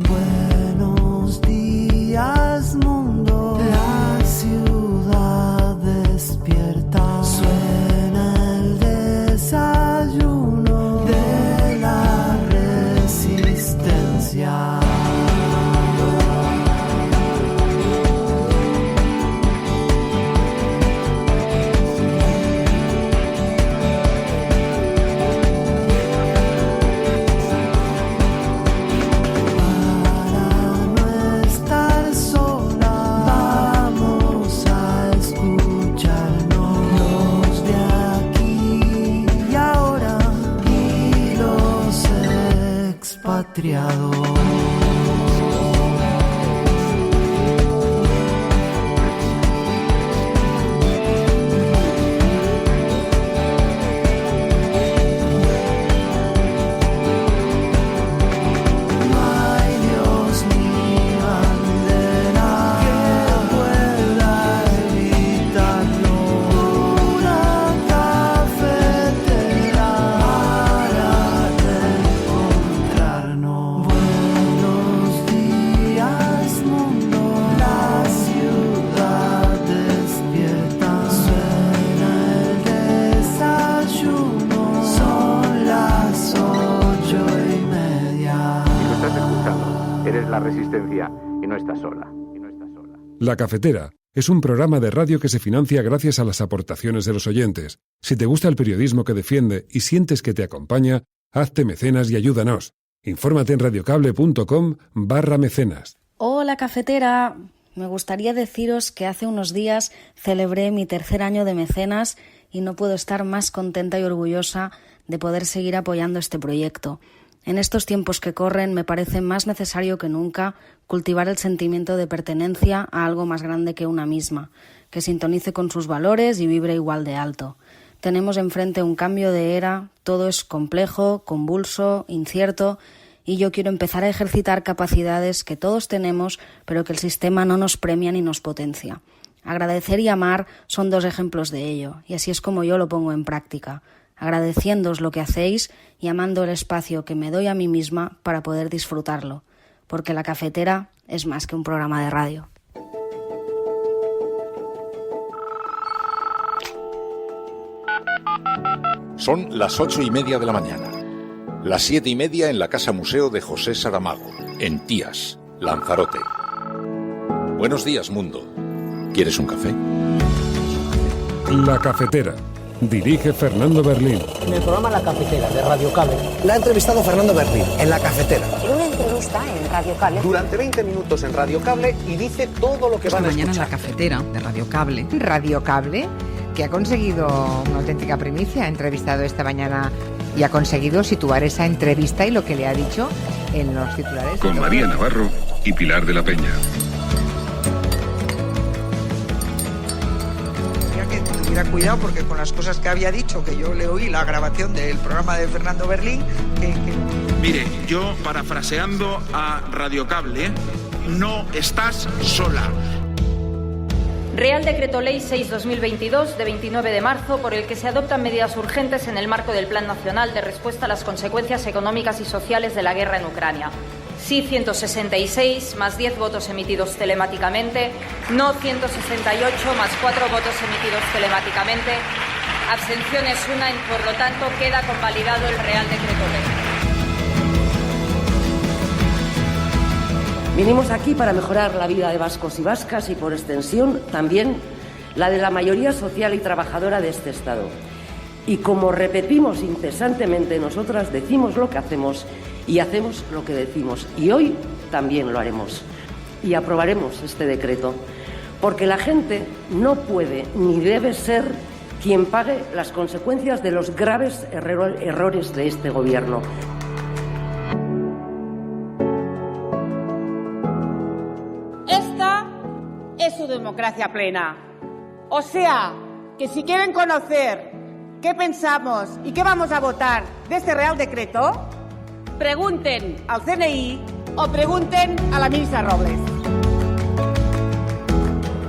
Buenos días, mundo. La ciudad despierta. Suena el desayuno de la resistencia. Expatriado. Resistencia y no estás sola. La Cafetera es un programa de radio que se financia gracias a las aportaciones de los oyentes. Si te gusta el periodismo que defiende y sientes que te acompaña, hazte mecenas y ayúdanos. Infórmate en radiocable.com/mecenas. Hola, Cafetera. Me gustaría deciros que hace unos días celebré mi 3er año de mecenas y no puedo estar más contenta y orgullosa de poder seguir apoyando este proyecto. En estos tiempos que corren me parece más necesario que nunca cultivar el sentimiento de pertenencia a algo más grande que una misma, que sintonice con sus valores y vibre igual de alto. Tenemos enfrente un cambio de era, todo es complejo, convulso, incierto, y yo quiero empezar a ejercitar capacidades que todos tenemos, pero que el sistema no nos premia ni nos potencia. Agradecer y amar son 2 ejemplos de ello, y así es como yo lo pongo en práctica, agradeciéndoos lo que hacéis y amando el espacio que me doy a mí misma para poder disfrutarlo, porque La Cafetera es más que un programa de radio. Son las 8:30 de la mañana, las 7:30 en la Casa Museo de José Saramago, en Tías, Lanzarote. Buenos días, mundo. ¿Quieres un café? La Cafetera. Dirige Fernando Berlín. En el programa La Cafetera de Radio Cable. La ha entrevistado Fernando Berlín en La Cafetera. En una entrevista en Radio Cable. Durante 20 minutos en Radio Cable y dice todo lo que van a escuchar. Mañana en La Cafetera de Radio Cable. Radio Cable, que ha conseguido una auténtica primicia. Ha entrevistado esta mañana y ha conseguido situar esa entrevista y lo que le ha dicho en los titulares. Con María Navarro y Pilar de la Peña. Cuidado porque con las cosas que había dicho, que yo le oí la grabación del programa de Fernando Berlín, Mire, yo parafraseando a Radio Cable, no estás sola. Real Decreto Ley 6/2022 de 29 de marzo por el que se adoptan medidas urgentes en el marco del Plan Nacional de Respuesta a las consecuencias económicas y sociales de la guerra en Ucrania. Sí 166, más 10 votos emitidos telemáticamente. No 168, más 4 votos emitidos telemáticamente. Abstenciones 1, por lo tanto queda convalidado el Real Decreto Ley. Vinimos aquí para mejorar la vida de vascos y vascas y, por extensión, también la de la mayoría social y trabajadora de este Estado. Y como repetimos incesantemente, nosotras decimos lo que hacemos y hacemos lo que decimos. Y hoy también lo haremos. Y aprobaremos este decreto. Porque la gente no puede ni debe ser quien pague las consecuencias de los graves errores de este Gobierno. Esta es su democracia plena. O sea, que si quieren conocer qué pensamos y qué vamos a votar de este Real Decreto, pregunten al CNI o pregunten a la ministra Robles.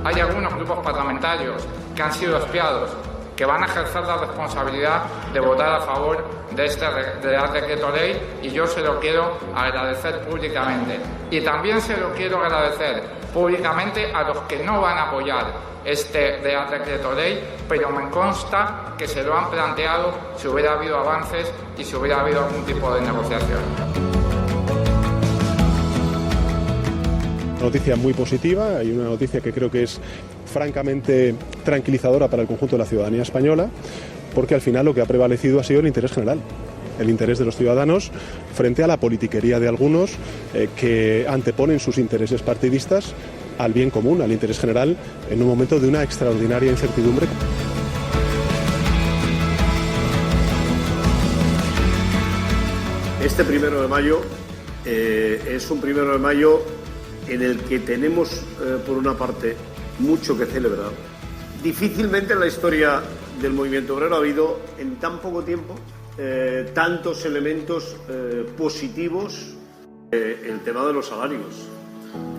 Hay algunos grupos parlamentarios que han sido espiados, que van a ejercer la responsabilidad de votar a favor de este Real Decreto Ley, y yo se lo quiero agradecer públicamente. Y también se lo quiero agradecer públicamente a los que no van a apoyar este Real Decreto Ley, pero me consta que se lo han planteado si hubiera habido avances y si hubiera habido algún tipo de negociación. Una noticia muy positiva y una noticia que creo que es francamente tranquilizadora para el conjunto de la ciudadanía española, porque al final lo que ha prevalecido ha sido el interés general, el interés de los ciudadanos frente a la politiquería de algunos que anteponen sus intereses partidistas al bien común, al interés general, en un momento de una extraordinaria incertidumbre. Este 1 de mayo es un 1 de mayo en el que tenemos, por una parte, mucho que celebrar. Difícilmente en la historia del movimiento obrero ha habido, en tan poco tiempo, tantos elementos positivos. El tema de los salarios.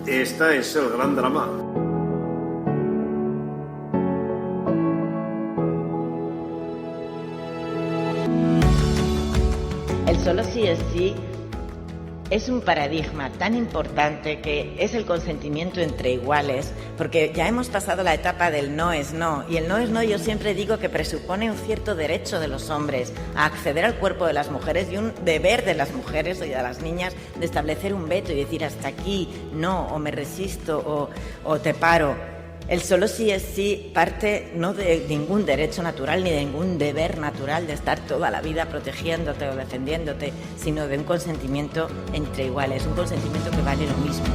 Este es el gran drama. El solo sí es sí es un paradigma tan importante que es el consentimiento entre iguales, porque ya hemos pasado la etapa del no es no, y el no es no yo siempre digo que presupone un cierto derecho de los hombres a acceder al cuerpo de las mujeres y un deber de las mujeres y de las niñas de establecer un veto y decir hasta aquí, no, o me resisto o te paro. El solo sí es sí parte no de ningún derecho natural ni de ningún deber natural de estar toda la vida protegiéndote o defendiéndote, sino de un consentimiento entre iguales, un consentimiento que vale lo mismo.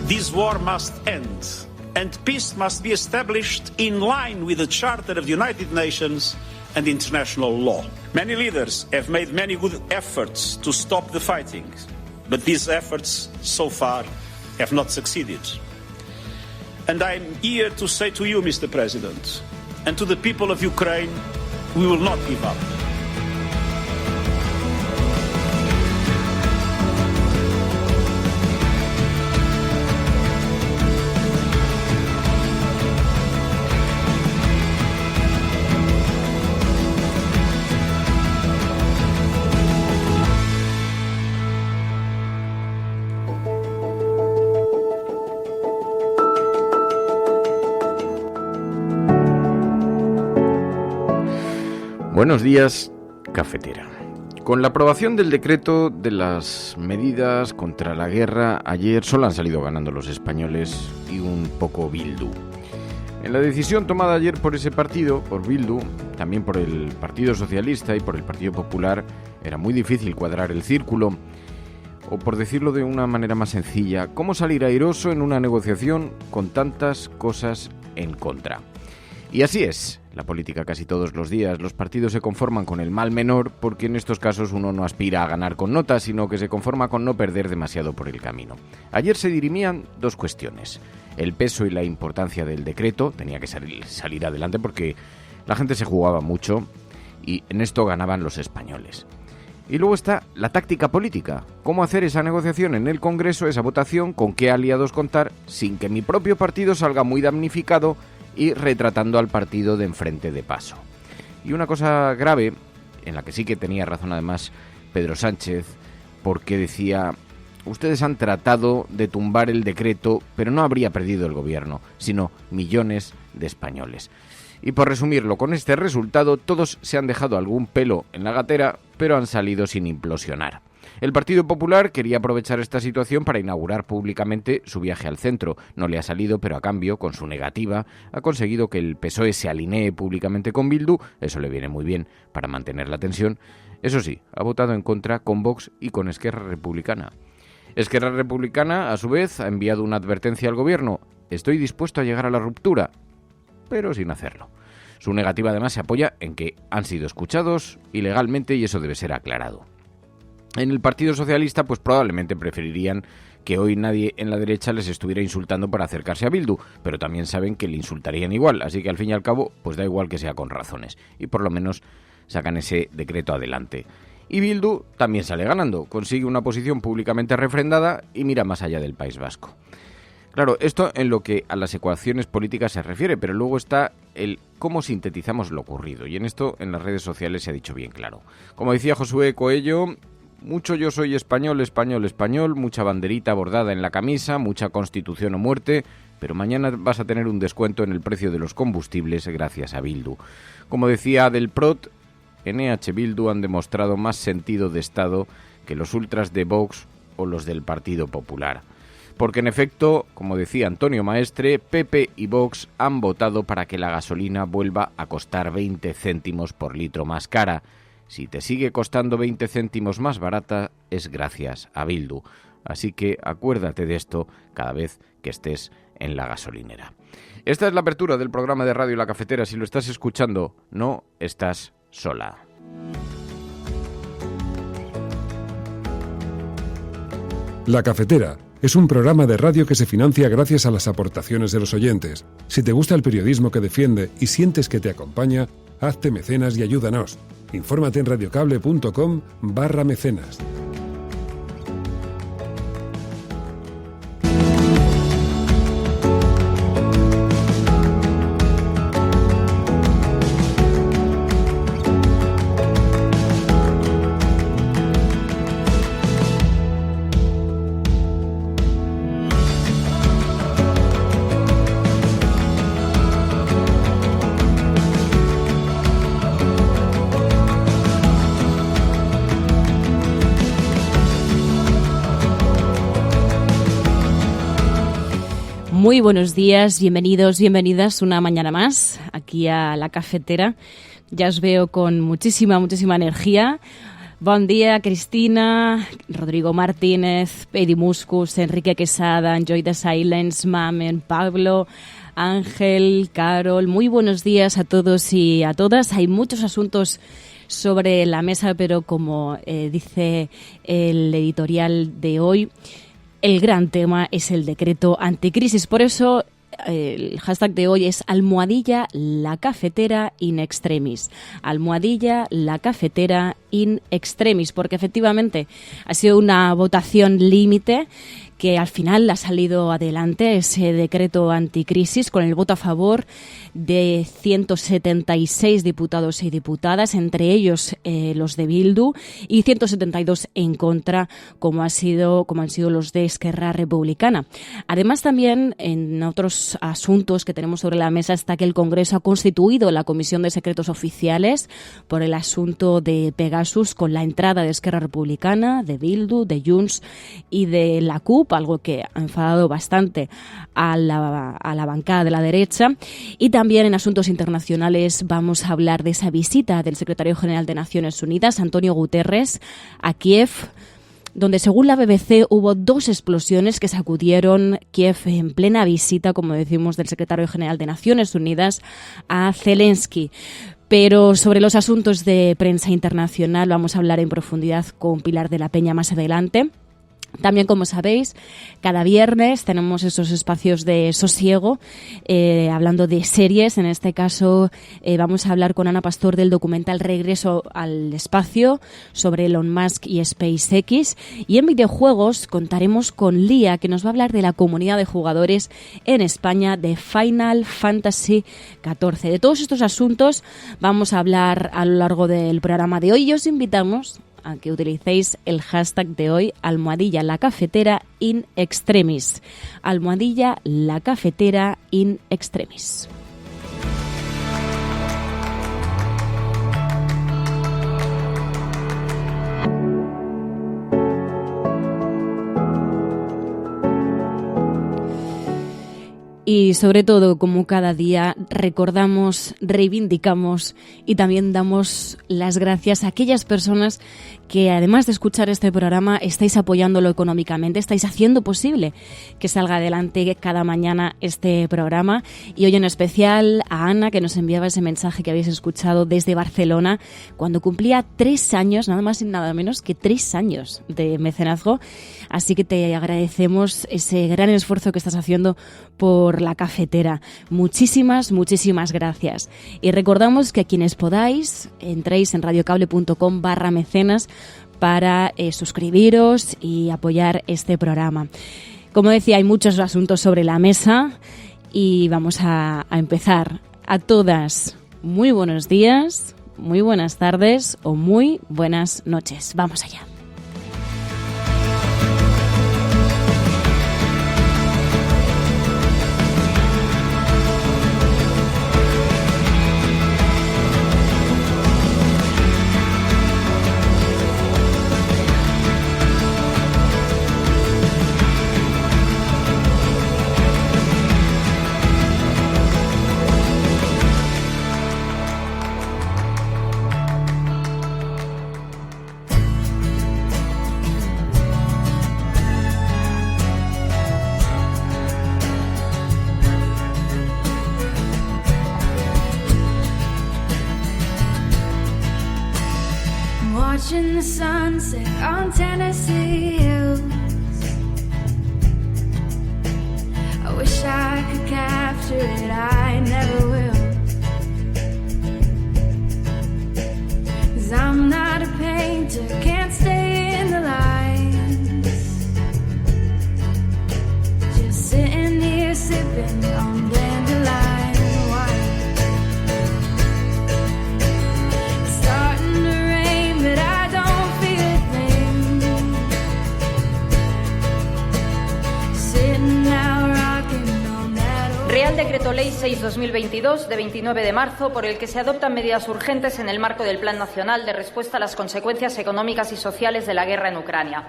This war must end, and peace must be established in line with the Charter of the United Nations and international law. Many leaders have made many good efforts to stop the fighting, but these efforts so far have not succeeded. And I'm here to say to you, Mr. President, and to the people of Ukraine, we will not give up. Buenos días, cafetera. Con la aprobación del decreto de las medidas contra la guerra, ayer solo han salido ganando los españoles y un poco Bildu. En la decisión tomada ayer por ese partido, por Bildu, también por el Partido Socialista y por el Partido Popular, era muy difícil cuadrar el círculo, o por decirlo de una manera más sencilla, cómo salir airoso en una negociación con tantas cosas en contra. Y así es, la política casi todos los días. Los partidos se conforman con el mal menor porque en estos casos uno no aspira a ganar con notas, sino que se conforma con no perder demasiado por el camino. Ayer se dirimían dos cuestiones. El peso y la importancia del decreto, tenía que salir adelante porque la gente se jugaba mucho y en esto ganaban los españoles. Y luego está la táctica política, cómo hacer esa negociación en el Congreso, esa votación, con qué aliados contar, sin que mi propio partido salga muy damnificado y retratando al partido de enfrente de paso. Y una cosa grave, en la que sí que tenía razón además Pedro Sánchez, porque decía, ustedes han tratado de tumbar el decreto, pero no habría perdido el gobierno, sino millones de españoles. Y por resumirlo, con este resultado todos se han dejado algún pelo en la gatera, pero han salido sin implosionar. El Partido Popular quería aprovechar esta situación para inaugurar públicamente su viaje al centro. No le ha salido, pero a cambio, con su negativa, ha conseguido que el PSOE se alinee públicamente con Bildu. Eso le viene muy bien para mantener la tensión. Eso sí, ha votado en contra con Vox y con Esquerra Republicana. Esquerra Republicana, a su vez, ha enviado una advertencia al gobierno. Estoy dispuesto a llegar a la ruptura, pero sin hacerlo. Su negativa además se apoya en que han sido escuchados ilegalmente y eso debe ser aclarado. En el Partido Socialista, pues probablemente preferirían que hoy nadie en la derecha les estuviera insultando para acercarse a Bildu, pero también saben que le insultarían igual, así que al fin y al cabo, pues da igual que sea con razones, y por lo menos sacan ese decreto adelante. Y Bildu también sale ganando, consigue una posición públicamente refrendada y mira más allá del País Vasco. Claro, esto en lo que a las ecuaciones políticas se refiere, pero luego está el cómo sintetizamos lo ocurrido. Y en esto, en las redes sociales se ha dicho bien claro. Como decía Josué Coello, mucho yo soy español, español, español, mucha banderita bordada en la camisa, mucha constitución o muerte, pero mañana vas a tener un descuento en el precio de los combustibles gracias a Bildu. Como decía Del Prot, en EH Bildu han demostrado más sentido de Estado que los ultras de Vox o los del Partido Popular. Porque en efecto, como decía Antonio Maestre, PP y Vox han votado para que la gasolina vuelva a costar 20 céntimos por litro más cara. Si te sigue costando 20 céntimos más barata, es gracias a Bildu. Así que acuérdate de esto cada vez que estés en la gasolinera. Esta es la apertura del programa de Radio La Cafetera. Si lo estás escuchando, no estás sola. La Cafetera es un programa de radio que se financia gracias a las aportaciones de los oyentes. Si te gusta el periodismo que defiende y sientes que te acompaña, hazte mecenas y ayúdanos. Infórmate en radiocable.com/mecenas. Muy buenos días, bienvenidos, bienvenidas una mañana más aquí a La Cafetera. Ya os veo con muchísima energía. Bon día, Cristina, Rodrigo Martínez, Eddie Muscus, Enrique Quesada, Enjoy the Silence, Mamen, Pablo, Ángel, Carol. Muy buenos días a todos y a todas. Hay muchos asuntos sobre la mesa, pero como dice el editorial de hoy, el gran tema es el decreto anticrisis. Por eso el hashtag de hoy es #La Cafetera in extremis. #La Cafetera in extremis, porque efectivamente ha sido una votación límite que al final ha salido adelante ese decreto anticrisis con el voto a favor de 176 diputados y diputadas, entre ellos los de Bildu, y 172 en contra, como han sido los de Esquerra Republicana. Además, también en otros asuntos que tenemos sobre la mesa está que el Congreso ha constituido la Comisión de Secretos Oficiales por el asunto de Pegasus, con la entrada de Esquerra Republicana, de Bildu, de Junts y de la CUP, algo que ha enfadado bastante a la bancada de la derecha. Y también en asuntos internacionales vamos a hablar de esa visita del secretario general de Naciones Unidas, Antonio Guterres, a Kiev, donde según la BBC hubo 2 explosiones que sacudieron Kiev en plena visita, como decimos, del secretario general de Naciones Unidas a Zelensky. Pero sobre los asuntos de prensa internacional vamos a hablar en profundidad con Pilar de la Peña más adelante. También, como sabéis, cada viernes tenemos esos espacios de sosiego, hablando de series. En este caso vamos a hablar con Ana Pastor del documental Regreso al Espacio sobre Elon Musk y SpaceX. Y en videojuegos contaremos con Lía, que nos va a hablar de la comunidad de jugadores en España de Final Fantasy XIV. De todos estos asuntos vamos a hablar a lo largo del programa de hoy y os invitamos a que utilicéis el hashtag de hoy, #La Cafetera in extremis. #La Cafetera in extremis. Y sobre todo, como cada día, recordamos, reivindicamos y también damos las gracias a aquellas personas que, además de escuchar este programa, estáis apoyándolo económicamente, estáis haciendo posible que salga adelante cada mañana este programa. Y hoy en especial a Ana, que nos enviaba ese mensaje que habéis escuchado desde Barcelona, cuando cumplía 3 años, nada más y nada menos que 3 años de mecenazgo. Así que te agradecemos ese gran esfuerzo que estás haciendo por La Cafetera. Muchísimas gracias. Y recordamos que quienes podáis, entréis en radiocable.com/mecenas para suscribiros y apoyar este programa. Como decía, hay muchos asuntos sobre la mesa y vamos a empezar. A todas, muy buenos días, muy buenas tardes o muy buenas noches. Vamos allá. Watching the sunset on Tennessee hills. I wish I could capture it, I never will. 'Cause I'm not a painter, can't stay in the lines. Just sitting here sipping on dandelion wine. It's starting to rain, but I don't feel a thing. Sitting now rocking on that. Real Decreto Ley 6/2022 de 29 de marzo por el que se adoptan medidas urgentes en el marco del Plan Nacional de Respuesta a las Consecuencias Económicas y Sociales de la Guerra en Ucrania.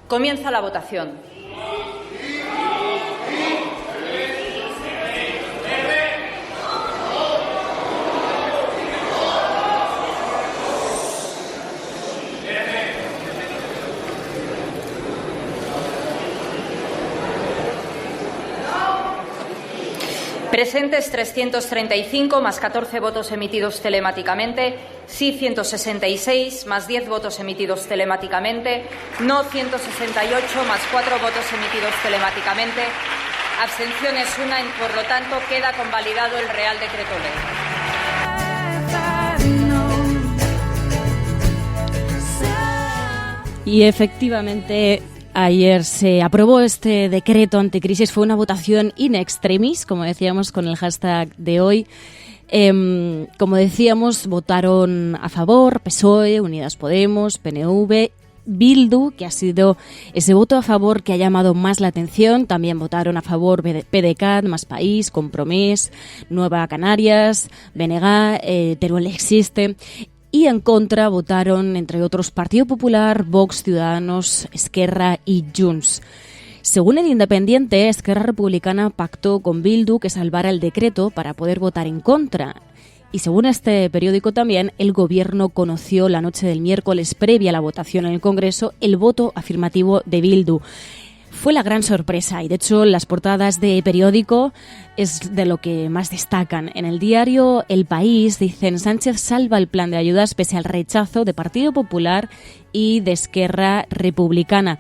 Comienza la votación. Presentes 335 más 14 votos emitidos telemáticamente, sí 166 más 10 votos emitidos telemáticamente, no 168 más 4 votos emitidos telemáticamente, abstenciones 1 y por lo tanto queda convalidado el Real Decreto Ley. Y efectivamente, ayer se aprobó este decreto anticrisis. Fue una votación in extremis, como decíamos con el hashtag de hoy. Como decíamos, votaron a favor PSOE, Unidas Podemos, PNV, Bildu, que ha sido ese voto a favor que ha llamado más la atención. También votaron a favor PDeCAT, Más País, Compromís, Nueva Canarias, BNG, Teruel Existe. Y en contra votaron, entre otros, Partido Popular, Vox, Ciudadanos, Esquerra y Junts. Según El Independiente, Esquerra Republicana pactó con Bildu que salvara el decreto para poder votar en contra. Y según este periódico también, el Gobierno conoció la noche del miércoles previa a la votación en el Congreso el voto afirmativo de Bildu. Fue la gran sorpresa y, de hecho, las portadas de periódico es de lo que más destacan. En el diario El País dicen: Sánchez salva el plan de ayudas pese al rechazo de Partido Popular y de Esquerra Republicana.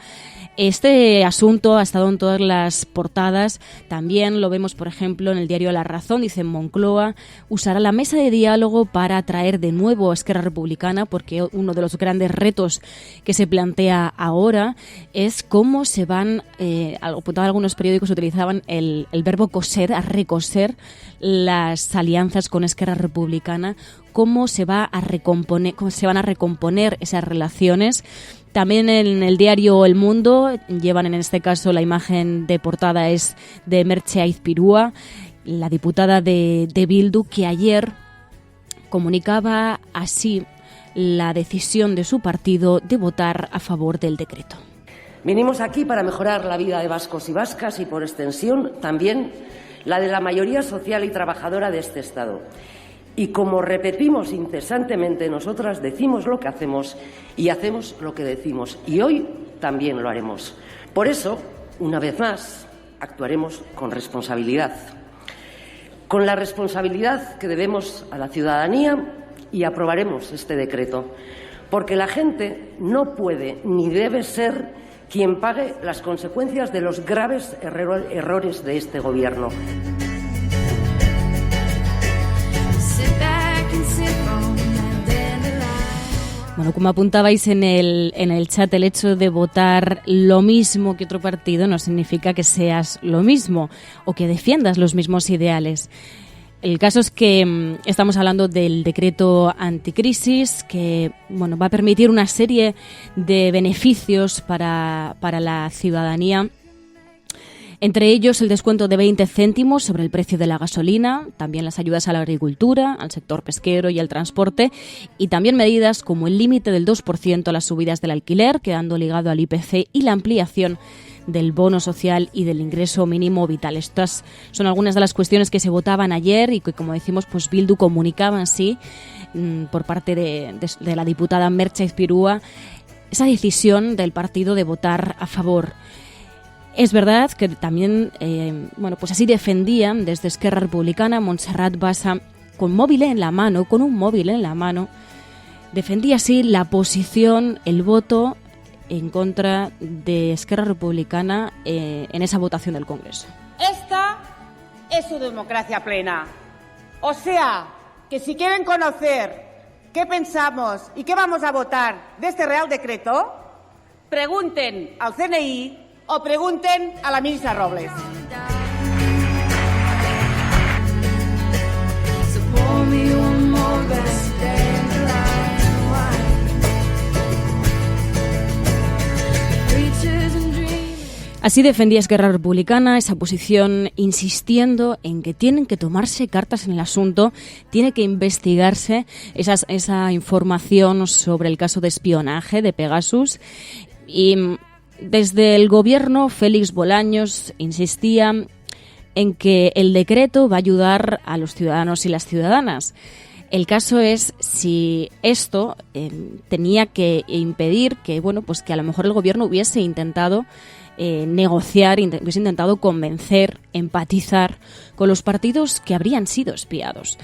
Este asunto ha estado en todas las portadas. También lo vemos, por ejemplo, en el diario La Razón. Dice: Moncloa usará la mesa de diálogo para atraer de nuevo a Esquerra Republicana, porque uno de los grandes retos que se plantea ahora es cómo se van, algunos periódicos utilizaban el verbo coser, a recoser las alianzas con Esquerra Republicana, cómo se van a recomponer esas relaciones. También en el diario El Mundo llevan, en este caso, la imagen de portada es de Merche Aizpirua, la diputada de Bildu, que ayer comunicaba así la decisión de su partido de votar a favor del decreto. Vinimos aquí para mejorar la vida de vascos y vascas y, por extensión, también la de la mayoría social y trabajadora de este Estado. Y como repetimos incesantemente, nosotras decimos lo que hacemos y hacemos lo que decimos. Y hoy también lo haremos. Por eso, una vez más, actuaremos con responsabilidad. Con la responsabilidad que debemos a la ciudadanía, y aprobaremos este decreto. Porque la gente no puede ni debe ser quien pague las consecuencias de los graves errores de este Gobierno. Bueno, como apuntabais en el chat, el hecho de votar lo mismo que otro partido no significa que seas lo mismo o que defiendas los mismos ideales. El caso es que estamos hablando del decreto anticrisis que va a permitir una serie de beneficios para la ciudadanía. Entre ellos, el descuento de 20 céntimos sobre el precio de la gasolina, también las ayudas a la agricultura, al sector pesquero y al transporte, y también medidas como el límite del 2% a las subidas del alquiler, quedando ligado al IPC, y la ampliación del bono social y del ingreso mínimo vital. Estas son algunas de las cuestiones que se votaban ayer y que, como decimos, pues Bildu comunicaba en sí, por parte de la diputada Merche Izpirua, esa decisión del partido de votar a favor. Es verdad que también, pues así defendían desde Esquerra Republicana Montserrat Bassa con un móvil en la mano, defendía así la posición, el voto en contra de Esquerra Republicana en esa votación del Congreso. Esta es su democracia plena. O sea, que si quieren conocer qué pensamos y qué vamos a votar de este Real Decreto, pregunten al CNI o pregunten a la ministra Robles. Así defendía Esquerra Republicana esa posición, insistiendo en que tienen que tomarse cartas en el asunto, tiene que investigarse esa información sobre el caso de espionaje de Pegasus. Y desde el Gobierno, Félix Bolaños insistía en que el decreto va a ayudar a los ciudadanos y las ciudadanas. El caso es si esto tenía que impedir que, que a lo mejor el Gobierno hubiese intentado negociar, hubiese intentado convencer, empatizar con los partidos que habrían sido espiados.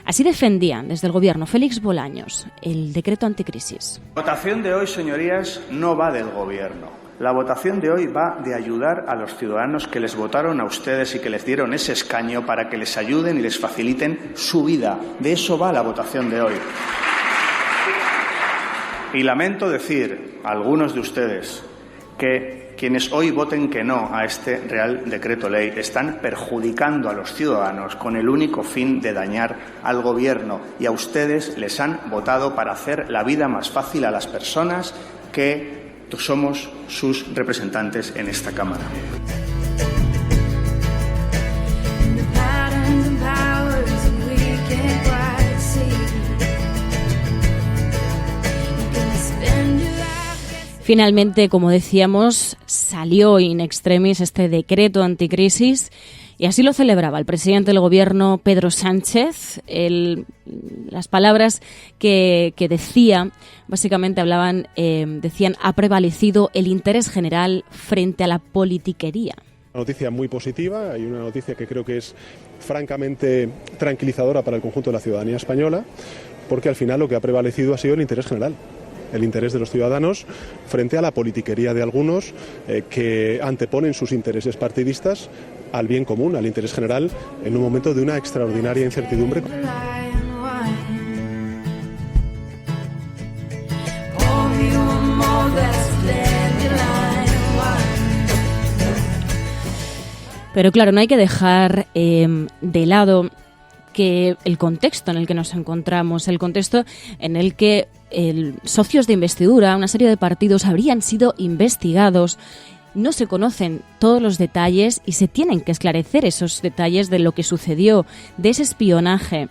Así defendían desde el Gobierno Félix Bolaños el decreto anticrisis. La votación de hoy, señorías, no va del Gobierno. La votación de hoy va de ayudar a los ciudadanos que les votaron a ustedes y que les dieron ese escaño para que les ayuden y les faciliten su vida. De eso va la votación de hoy. Y lamento decir a algunos de ustedes que quienes hoy voten que no a este Real Decreto Ley están perjudicando a los ciudadanos con el único fin de dañar al Gobierno, y a ustedes les han votado para hacer la vida más fácil a las personas que somos sus representantes en esta Cámara. Finalmente, como decíamos, salió in extremis este decreto anticrisis y así lo celebraba el presidente del Gobierno, Pedro Sánchez. Las palabras que decía, básicamente decían, ha prevalecido el interés general frente a la politiquería. Una noticia muy positiva, hay una noticia que creo que es francamente tranquilizadora para el conjunto de la ciudadanía española, porque al final lo que ha prevalecido ha sido el interés general. El interés de los ciudadanos frente a la politiquería de algunos que anteponen sus intereses partidistas al bien común, al interés general, en un momento de una extraordinaria incertidumbre. Pero claro, no hay que dejar de lado que el contexto en el que nos encontramos, el contexto en el que socios de investidura, una serie de partidos habrían sido investigados, no se conocen todos los detalles y se tienen que esclarecer esos detalles de lo que sucedió, de ese espionaje.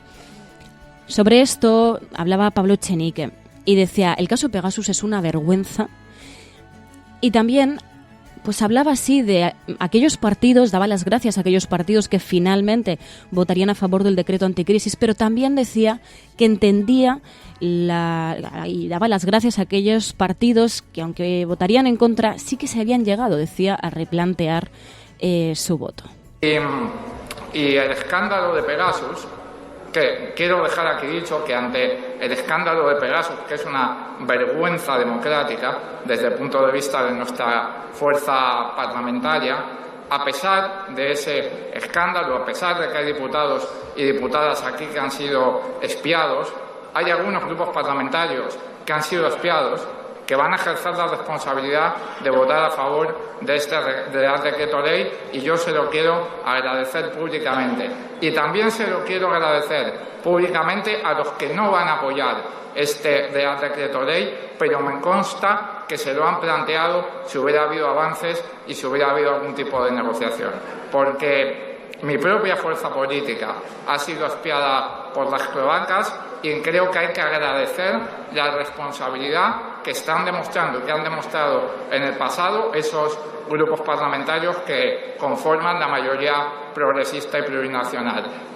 Sobre esto hablaba Pablo Echenique y decía, el caso Pegasus es una vergüenza, y también pues hablaba así de aquellos partidos, daba las gracias a aquellos partidos que finalmente votarían a favor del decreto anticrisis, pero también decía que entendía y daba las gracias a aquellos partidos que, aunque votarían en contra, sí que se habían llegado, decía, a replantear su voto. Y el escándalo de Pegasus que quiero dejar aquí dicho que ante el escándalo de Pegasus, que es una vergüenza democrática desde el punto de vista de nuestra fuerza parlamentaria, a pesar de ese escándalo, a pesar de que hay diputados y diputadas aquí que han sido espiados, hay algunos grupos parlamentarios que han sido espiados que van a ejercer la responsabilidad de votar a favor de este Real Decreto Ley, y yo se lo quiero agradecer públicamente. Y también se lo quiero agradecer públicamente a los que no van a apoyar este Real Decreto Ley, pero me consta que se lo han planteado si hubiera habido avances y si hubiera habido algún tipo de negociación. Porque mi propia fuerza política ha sido espiada por las cloacas y creo que hay que agradecer la responsabilidad que están demostrando y que han demostrado en el pasado esos grupos parlamentarios que conforman la mayoría progresista y plurinacional.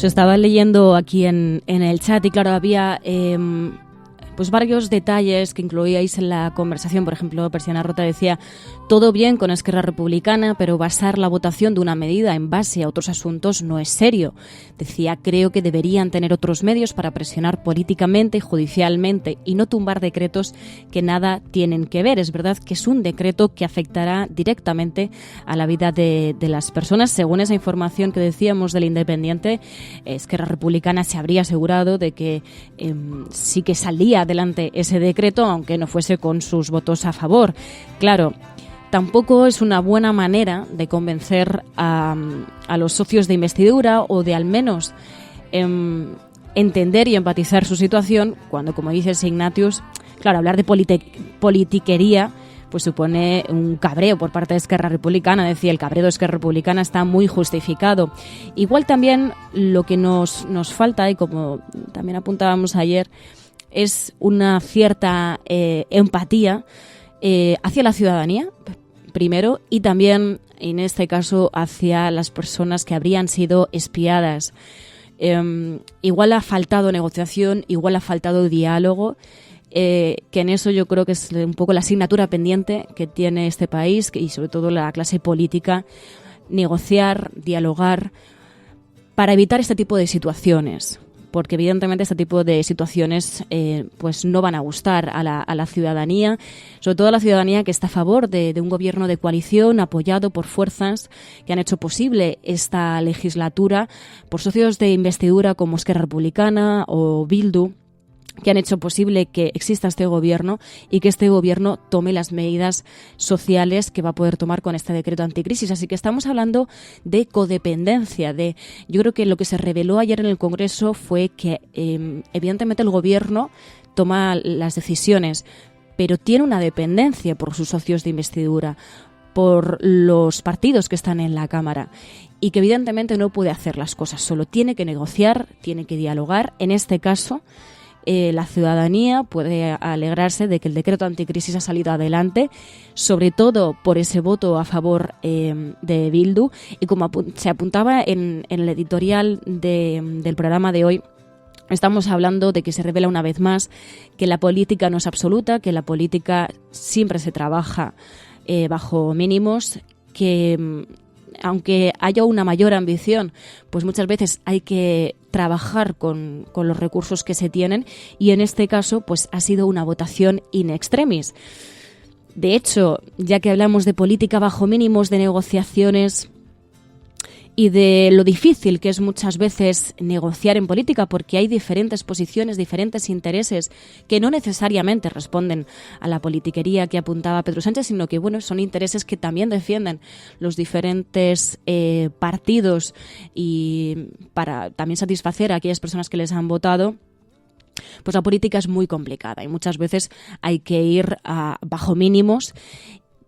Estaba leyendo aquí en el chat y claro, había pues varios detalles que incluíais en la conversación. Por ejemplo, Persiana Rota decía: todo bien con Esquerra Republicana, pero basar la votación de una medida en base a otros asuntos no es serio. Decía: creo que deberían tener otros medios para presionar políticamente y judicialmente y no tumbar decretos que nada tienen que ver. Es verdad que es un decreto que afectará directamente a la vida de las personas. Según esa información que decíamos del Independiente, Esquerra Republicana se habría asegurado de que sí que salía adelante ese decreto, aunque no fuese con sus votos a favor. Claro, tampoco es una buena manera de convencer a los socios de investidura o de al menos entender y empatizar su situación cuando, como dice Ignatius, claro, hablar de politiquería pues supone un cabreo por parte de Esquerra Republicana. Decía, el cabreo de Esquerra Republicana está muy justificado. Igual también lo que nos falta, y como también apuntábamos ayer, es una cierta empatía hacia la ciudadanía, primero, y también, en este caso, hacia las personas que habrían sido espiadas. Igual ha faltado negociación, igual ha faltado diálogo, que en eso yo creo que es un poco la asignatura pendiente que tiene este país y sobre todo la clase política: negociar, dialogar, para evitar este tipo de situaciones. Porque evidentemente este tipo de situaciones pues no van a gustar a la ciudadanía, sobre todo a la ciudadanía que está a favor de un gobierno de coalición apoyado por fuerzas que han hecho posible esta legislatura, por socios de investidura como Esquerra Republicana o Bildu, que han hecho posible que exista este gobierno y que este gobierno tome las medidas sociales que va a poder tomar con este decreto anticrisis. Así que estamos hablando de codependencia. Yo creo que lo que se reveló ayer en el Congreso fue que evidentemente el gobierno toma las decisiones, pero tiene una dependencia por sus socios de investidura, por los partidos que están en la Cámara, y que evidentemente no puede hacer las cosas solo. Tiene que negociar, tiene que dialogar. En este caso, la ciudadanía puede alegrarse de que el decreto anticrisis ha salido adelante, sobre todo por ese voto a favor de Bildu. Y como se apuntaba en el editorial del programa de hoy, estamos hablando de que se revela una vez más que la política no es absoluta, que la política siempre se trabaja bajo mínimos, que aunque haya una mayor ambición, pues muchas veces hay que trabajar con los recursos que se tienen, y en este caso pues ha sido una votación in extremis. De hecho, ya que hablamos de política bajo mínimos, de negociaciones, y de lo difícil que es muchas veces negociar en política, porque hay diferentes posiciones, diferentes intereses que no necesariamente responden a la politiquería que apuntaba Pedro Sánchez, sino que son intereses que también defienden los diferentes partidos, y para también satisfacer a aquellas personas que les han votado. Pues la política es muy complicada y muchas veces hay que ir bajo mínimos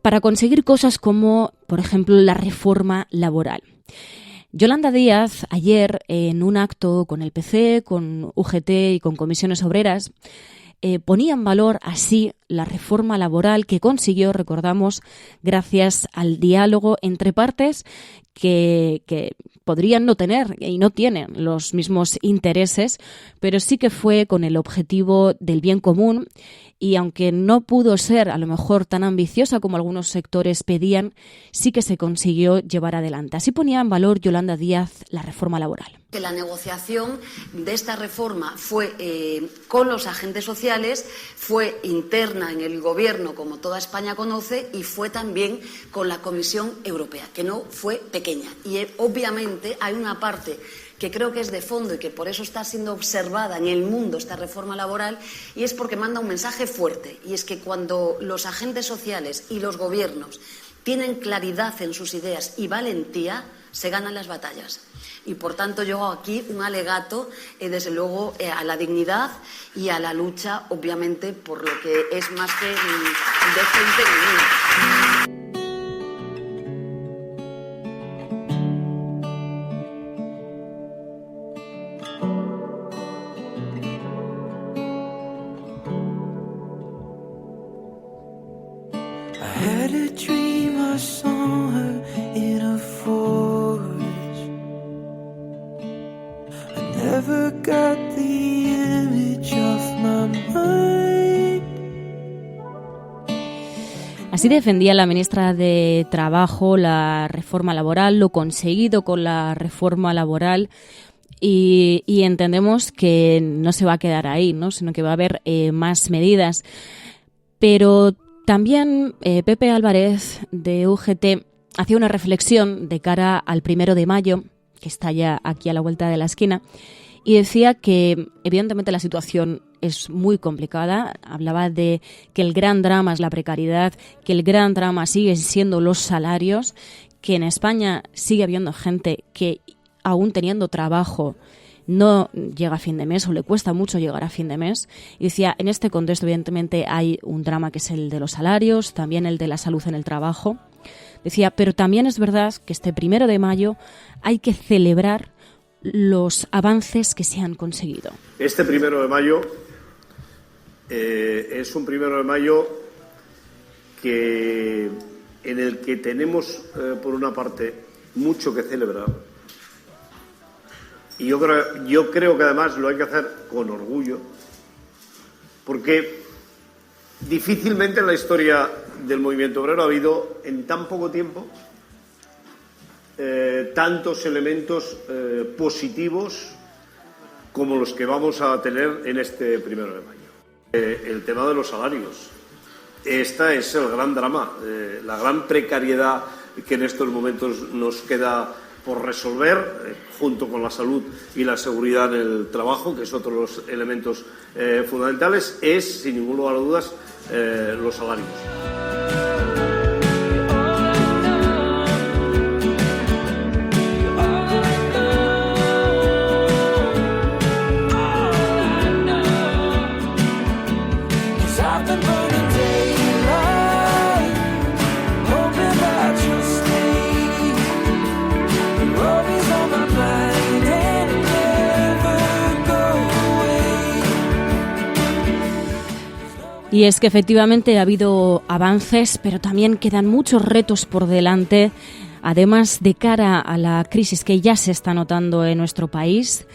para conseguir cosas como, por ejemplo, la reforma laboral. Yolanda Díaz, ayer, en un acto con el PC, con UGT y con Comisiones Obreras, ponía en valor así la reforma laboral que consiguió, recordamos, gracias al diálogo entre partes que podrían no tener y no tienen los mismos intereses, pero sí que fue con el objetivo del bien común, y aunque no pudo ser a lo mejor tan ambiciosa como algunos sectores pedían, sí que se consiguió llevar adelante. Así ponía en valor Yolanda Díaz la reforma laboral. Que la negociación de esta reforma fue con los agentes sociales, fue interna en el Gobierno, como toda España conoce, y fue también con la Comisión Europea, que no fue pequeña. Y obviamente hay una parte que creo que es de fondo y que por eso está siendo observada en el mundo esta reforma laboral, y es porque manda un mensaje fuerte, y es que cuando los agentes sociales y los gobiernos tienen claridad en sus ideas y valentía, se ganan las batallas. Y por tanto yo hago aquí un alegato, desde luego, a la dignidad y a la lucha, obviamente, por lo que es más que decente en mí. Así defendía la ministra de Trabajo la reforma laboral, lo conseguido con la reforma laboral, y entendemos que no se va a quedar ahí, ¿no? Sino que va a haber más medidas. Pero también Pepe Álvarez de UGT hacía una reflexión de cara al 1 de mayo, que está ya aquí a la vuelta de la esquina, y decía que evidentemente la situación es muy complicada. Hablaba de que el gran drama es la precariedad, que el gran drama siguen siendo los salarios, que en España sigue habiendo gente que, aún teniendo trabajo, no llega a fin de mes o le cuesta mucho llegar a fin de mes. Y decía, en este contexto evidentemente hay un drama que es el de los salarios, también el de la salud en el trabajo. Decía, pero también es verdad que este 1 de mayo hay que celebrar los avances que se han conseguido. Este 1 de mayo es un 1 de mayo en el que tenemos, por una parte, mucho que celebrar. Y yo creo que además lo hay que hacer con orgullo, porque difícilmente en la historia del movimiento obrero ha habido en tan poco tiempo tantos elementos positivos como los que vamos a tener en este 1 de mayo. El tema de los salarios. Este es el gran drama, la gran precariedad que en estos momentos nos queda por resolver, junto con la salud y la seguridad en el trabajo, que es otro de los elementos fundamentales, es, sin ningún lugar a dudas, los salarios. Y es que efectivamente ha habido avances, pero también quedan muchos retos por delante, además de cara a la crisis que ya se está notando en nuestro país.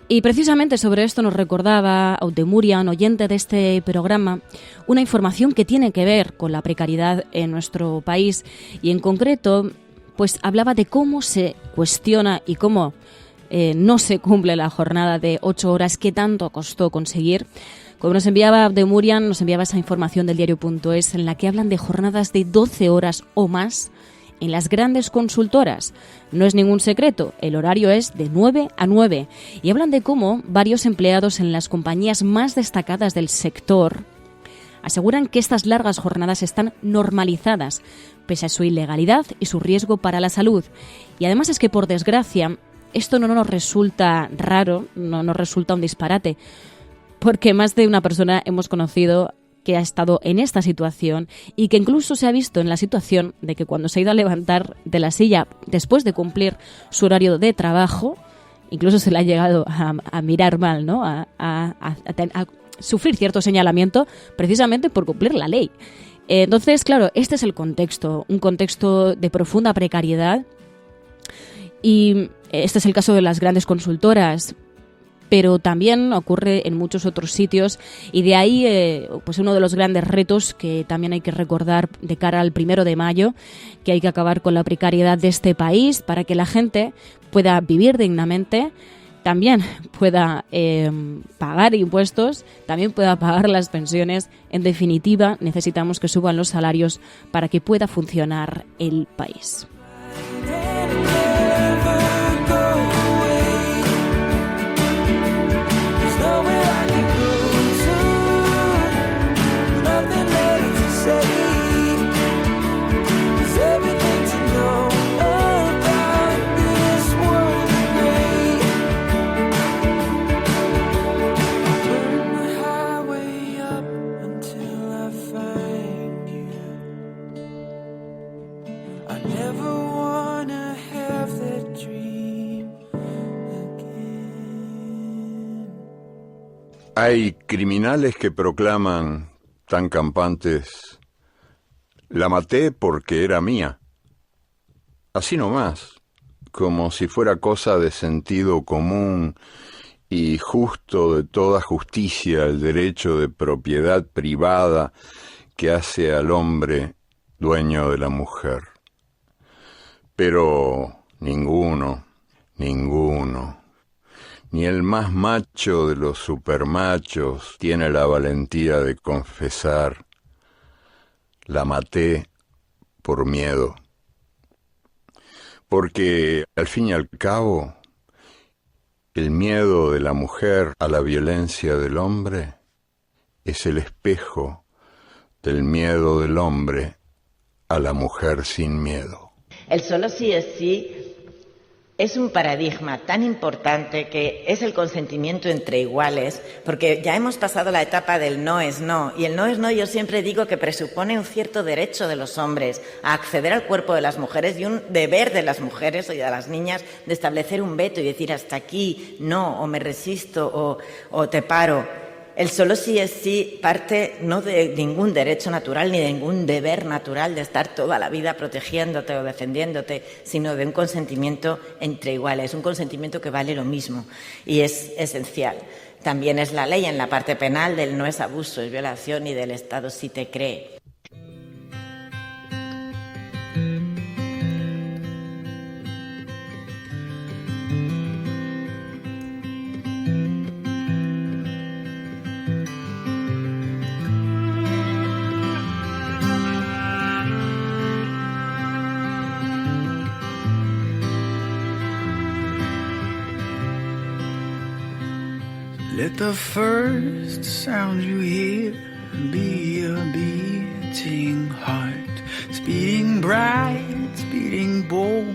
Y precisamente sobre esto nos recordaba Autemurian, oyente de este programa, una información que tiene que ver con la precariedad en nuestro país, y en concreto pues hablaba de cómo se cuestiona y cómo no se cumple la jornada de 8 horas que tanto costó conseguir. Como nos enviaba Autemurian, nos enviaba esa información del diario.es en la que hablan de jornadas de 12 horas o más en las grandes consultoras. No es ningún secreto, el horario es de 9 a 9 y hablan de cómo varios empleados en las compañías más destacadas del sector aseguran que estas largas jornadas están normalizadas, pese a su ilegalidad y su riesgo para la salud. Y además es que, por desgracia, esto no nos resulta raro, no nos resulta un disparate, porque más de una persona hemos conocido que ha estado en esta situación y que incluso se ha visto en la situación de que cuando se ha ido a levantar de la silla después de cumplir su horario de trabajo, incluso se le ha llegado a mirar mal, ¿no? A sufrir cierto señalamiento precisamente por cumplir la ley. Entonces, claro, este es el contexto, un contexto de profunda precariedad, y este es el caso de las grandes consultoras, pero también ocurre en muchos otros sitios, y de ahí pues uno de los grandes retos que también hay que recordar de cara al 1 de mayo, que hay que acabar con la precariedad de este país para que la gente pueda vivir dignamente, también pueda pagar impuestos, también pueda pagar las pensiones. En definitiva, necesitamos que suban los salarios para que pueda funcionar el país. Hay criminales que proclaman, tan campantes, la maté porque era mía. Así nomás, como si fuera cosa de sentido común y justo de toda justicia el derecho de propiedad privada que hace al hombre dueño de la mujer. Pero ninguno, ni el más macho de los supermachos tiene la valentía de confesar: la maté por miedo. Porque, al fin y al cabo, el miedo de la mujer a la violencia del hombre es el espejo del miedo del hombre a la mujer sin miedo. El solo sí es sí es un paradigma tan importante que es el consentimiento entre iguales, porque ya hemos pasado la etapa del no es no, y el no es no yo siempre digo que presupone un cierto derecho de los hombres a acceder al cuerpo de las mujeres y un deber de las mujeres o de las niñas de establecer un veto y decir hasta aquí, no, o me resisto o te paro. El solo sí es sí parte no de ningún derecho natural ni de ningún deber natural de estar toda la vida protegiéndote o defendiéndote, sino de un consentimiento entre iguales, un consentimiento que vale lo mismo y es esencial. También es la ley en la parte penal del no es abuso, es violación y del Estado sí te cree. Let the first sound you hear be a beating heart, speeding bright, speeding bold.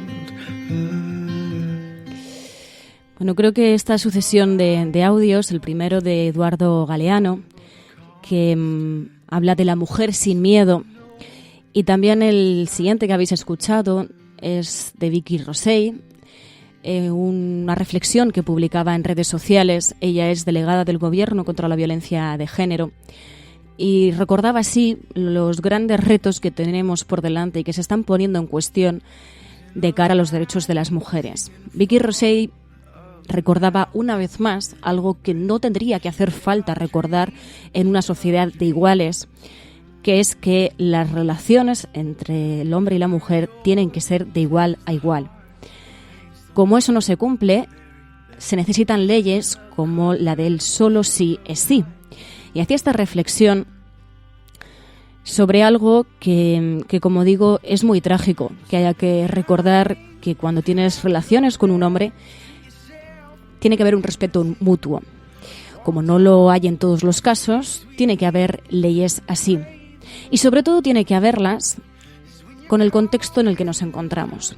Bueno, creo que esta sucesión de audios, el primero de Eduardo Galeano, que habla de la mujer sin miedo, y también el siguiente que habéis escuchado es de Vicky Rosell, una reflexión que publicaba en redes sociales. Ella es delegada del Gobierno contra la violencia de género y recordaba así los grandes retos que tenemos por delante y que se están poniendo en cuestión de cara a los derechos de las mujeres. Vicky Rosell recordaba una vez más algo que no tendría que hacer falta recordar en una sociedad de iguales, que es que las relaciones entre el hombre y la mujer tienen que ser de igual a igual. Como eso no se cumple, se necesitan leyes como la del solo sí es sí. Y hacía esta reflexión sobre algo que, como digo, es muy trágico, que haya que recordar que cuando tienes relaciones con un hombre tiene que haber un respeto mutuo. Como no lo hay en todos los casos, tiene que haber leyes así. Y sobre todo tiene que haberlas con el contexto en el que nos encontramos.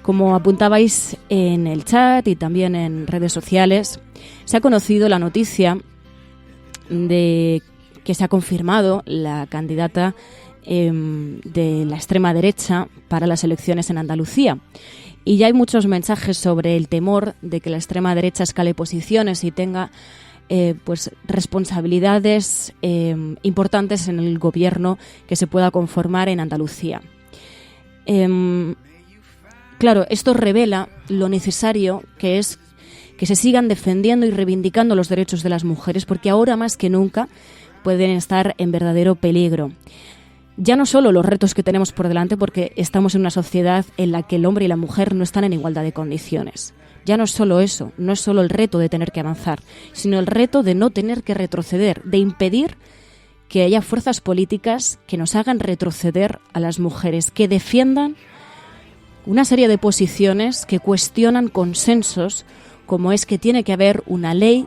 Como apuntabais en el chat y también en redes sociales, se ha conocido la noticia de que se ha confirmado la candidata de la extrema derecha para las elecciones en Andalucía. Y ya hay muchos mensajes sobre el temor de que la extrema derecha escale posiciones y tenga pues responsabilidades importantes en el gobierno que se pueda conformar en Andalucía. Claro, esto revela lo necesario que es que se sigan defendiendo y reivindicando los derechos de las mujeres, porque ahora más que nunca pueden estar en verdadero peligro. Ya no solo los retos que tenemos por delante, porque estamos en una sociedad en la que el hombre y la mujer no están en igualdad de condiciones. Ya no es solo eso, no es solo el reto de tener que avanzar, sino el reto de no tener que retroceder, de impedir que haya fuerzas políticas que nos hagan retroceder a las mujeres, que defiendan una serie de posiciones que cuestionan consensos, como es que tiene que haber una ley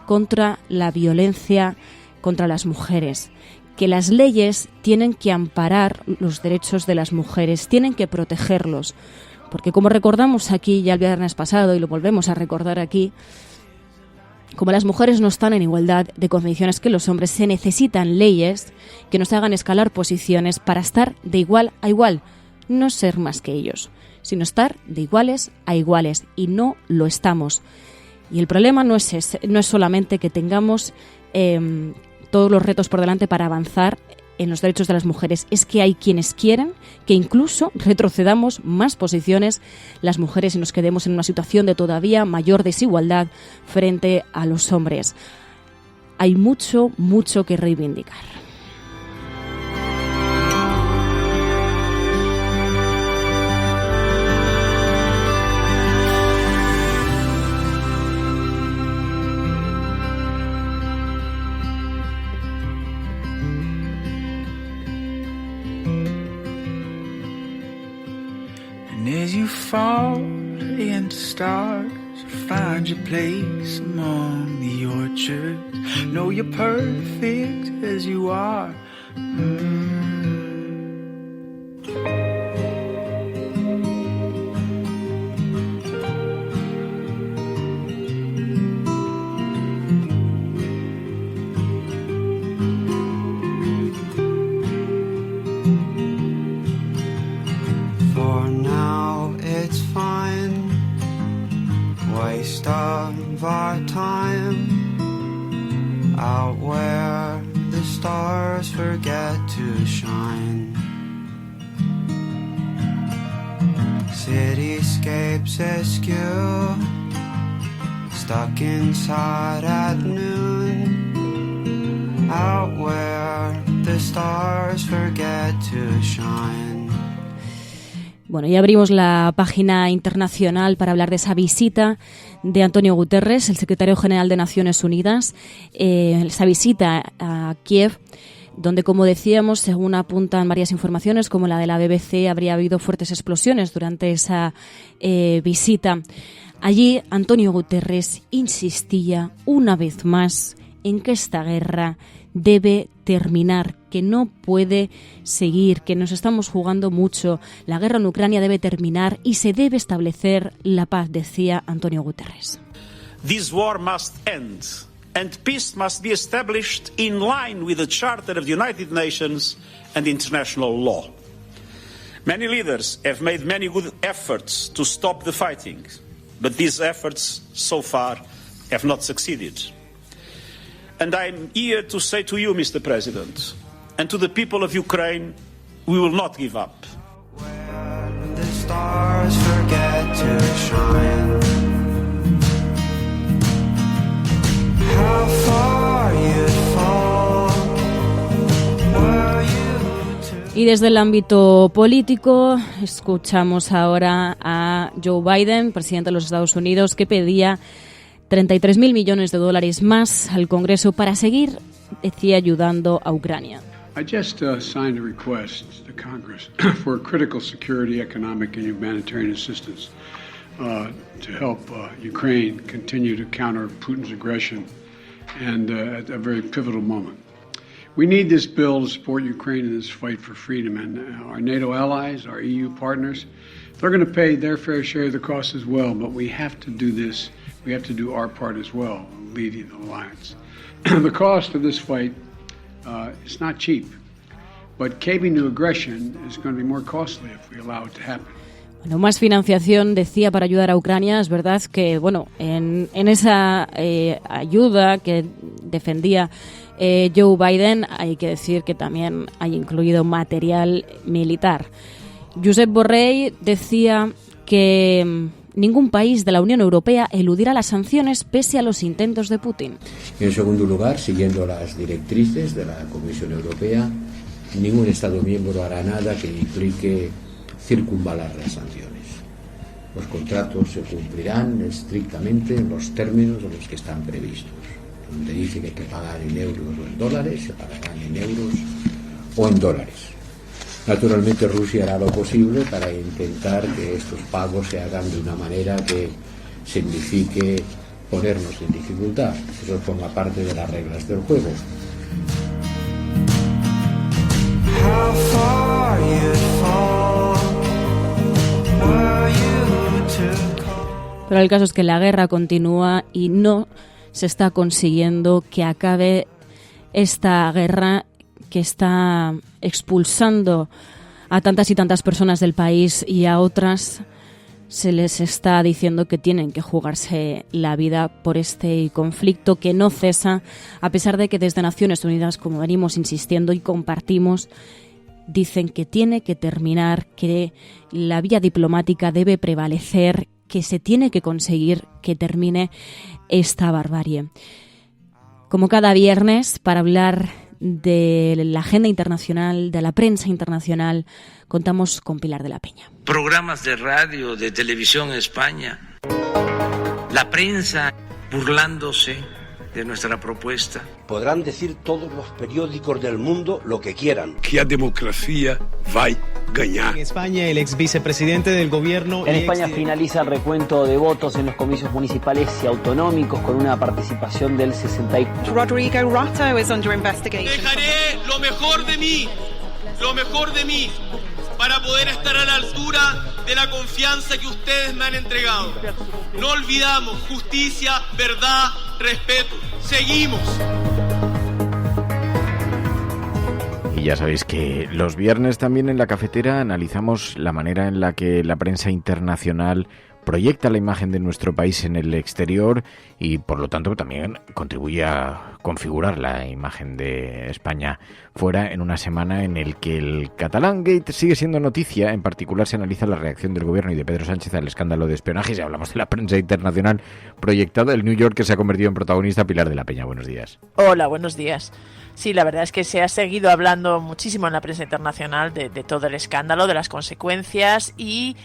contra la violencia contra las mujeres, que las leyes tienen que amparar los derechos de las mujeres, tienen que protegerlos, porque como recordamos aquí ya el viernes pasado y lo volvemos a recordar aquí, como las mujeres no están en igualdad de condiciones que los hombres, se necesitan leyes que nos hagan escalar posiciones para estar de igual a igual, no ser más que ellos, sino estar de iguales a iguales, y no lo estamos. Y el problema no es solamente que tengamos todos los retos por delante para avanzar en los derechos de las mujeres, es que hay quienes quieren que incluso retrocedamos más posiciones las mujeres y nos quedemos en una situación de todavía mayor desigualdad frente a los hombres. Hay mucho, mucho que reivindicar. As you fall into stars, find your place among the orchards. Know you're perfect as you are. For now it's fine, waste of our time, out where the stars forget to shine. Cityscapes askew, stuck inside at noon, out where the stars forget to shine. Bueno, ya abrimos la página internacional para hablar de esa visita de Antonio Guterres, el secretario general de Naciones Unidas, esa visita a Kiev, donde, como decíamos, según apuntan varias informaciones, como la de la BBC, habría habido fuertes explosiones durante esa visita. Allí, Antonio Guterres insistía una vez más en que esta guerra debe terminar, que no puede seguir, que nos estamos jugando mucho. La guerra en Ucrania debe terminar y se debe establecer la paz, decía Antonio Guterres. This war must end, and peace must be established in line with the Charter of the United Nations and international law. Many leaders have made many good efforts to stop the fighting, but these efforts so far have not succeeded. And I'm here to say to you, Mr. President, and to the people of Ukraine, we will not give up. Where the stars forget to shine. How far you'd fall, were you to... Y desde el ámbito político, escuchamos ahora a Joe Biden, presidente de los Estados Unidos, que pedía 33.000 millones de dólares más al Congreso para seguir, decía, ayudando a Ucrania. I just signed a request to Congress for critical security, economic, and humanitarian assistance to help Ukraine continue to counter Putin's aggression, and at a very pivotal moment. We need this bill to support Ukraine in this fight for freedom, and our NATO allies, our EU partners, they're going to pay their fair share of the cost as well, but we have to do this. We have to do our part as well, leading the alliance. The cost of this fight is not cheap, but caving to aggression is going to be more costly if we allow it to happen. Bueno, más financiación, decía, para ayudar a Ucrania. Es verdad que, bueno, en esa ayuda que defendía Joe Biden, hay que decir que también hay incluido material militar. Josep Borrell decía que ningún país de la Unión Europea eludirá las sanciones pese a los intentos de Putin. En segundo lugar, siguiendo las directrices de la Comisión Europea, ningún Estado miembro hará nada que implique circunvalar las sanciones. Los contratos se cumplirán estrictamente en los términos en los que están previstos. Donde dice que hay que pagar en euros o en dólares, se pagarán en euros o en dólares. Naturalmente Rusia hará lo posible para intentar que estos pagos se hagan de una manera que signifique ponernos en dificultad. Eso forma parte de las reglas del juego. Pero el caso es que la guerra continúa y no se está consiguiendo que acabe esta guerra que está expulsando a tantas y tantas personas del país, y a otras se les está diciendo que tienen que jugarse la vida por este conflicto que no cesa, a pesar de que desde Naciones Unidas, como venimos insistiendo y compartimos, dicen que tiene que terminar, que la vía diplomática debe prevalecer, que se tiene que conseguir que termine esta barbarie. Como cada viernes, para hablar de la agenda internacional, de la prensa internacional, contamos con Pilar de la Peña. Programas de radio, de televisión en España, la prensa burlándose de nuestra propuesta. Podrán decir todos los periódicos del mundo lo que quieran. Que a democracia va a ganar. En España, el ex vicepresidente del gobierno... En España finaliza el recuento de votos en los comicios municipales y autonómicos con una participación del 64%. Rodrigo Rato is under investigation. Dejaré lo mejor de mí, para poder estar a la altura de la confianza que ustedes me han entregado. No olvidamos justicia, verdad, respeto. Seguimos. Y ya sabéis que los viernes también en la cafetera analizamos la manera en la que la prensa internacional proyecta la imagen de nuestro país en el exterior y, por lo tanto, también contribuye a configurar la imagen de España fuera, en una semana en el que el Catalán Gate sigue siendo noticia. En particular, se analiza la reacción del gobierno y de Pedro Sánchez al escándalo de espionaje. Si hablamos de la prensa internacional proyectada, el New York, que se ha convertido en protagonista. Pilar de la Peña, buenos días. Hola, buenos días. Sí, la verdad es que se ha seguido hablando muchísimo en la prensa internacional de todo el escándalo, de las consecuencias y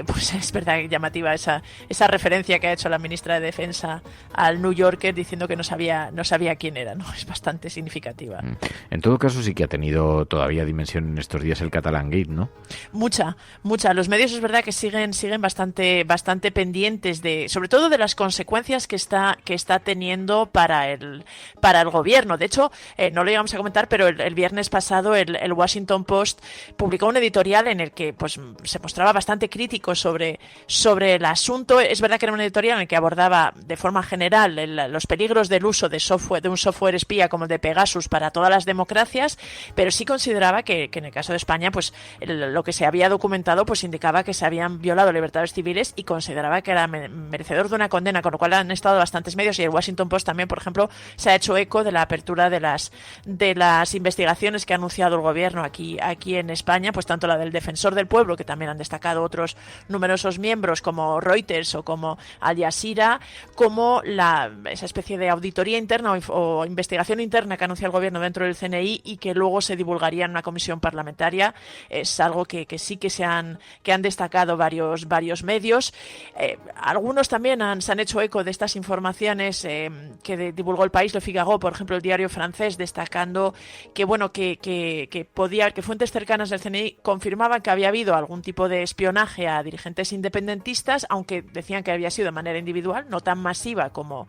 pues es verdad que llamativa esa referencia que ha hecho la ministra de Defensa al New Yorker diciendo que no sabía quién era, ¿no? Es bastante significativa. En todo caso sí que ha tenido todavía dimensión en estos días el Catalan Gate, ¿no? Mucha. Los medios es verdad que siguen bastante pendientes sobre todo de las consecuencias que está teniendo para el gobierno. De hecho, no lo íbamos a comentar, pero el viernes pasado el Washington Post publicó un editorial en el que pues se mostraba bastante crítico sobre el asunto. Es verdad que era un editorial en el que abordaba de forma general los peligros del uso de un software espía como el de Pegasus para todas las democracias, pero sí consideraba que en el caso de España pues lo que se había documentado pues indicaba que se habían violado libertades civiles y consideraba que era merecedor de una condena, con lo cual han estado bastantes medios y el Washington Post también, por ejemplo, se ha hecho eco de la apertura de las investigaciones que ha anunciado el gobierno aquí en España, pues tanto la del Defensor del Pueblo, que también han destacado otros numerosos miembros como Reuters o como Al Jazeera, como esa especie de auditoría interna o investigación interna que anuncia el gobierno dentro del CNI y que luego se divulgaría en una comisión parlamentaria. Es algo que sí que han destacado varios medios. Algunos también se han hecho eco de estas informaciones que divulgó El País, Le Figaro, por ejemplo, el diario francés, destacando que fuentes cercanas del CNI confirmaban que había habido algún tipo de espionaje a dirigentes independentistas, aunque decían que había sido de manera individual, no tan masiva como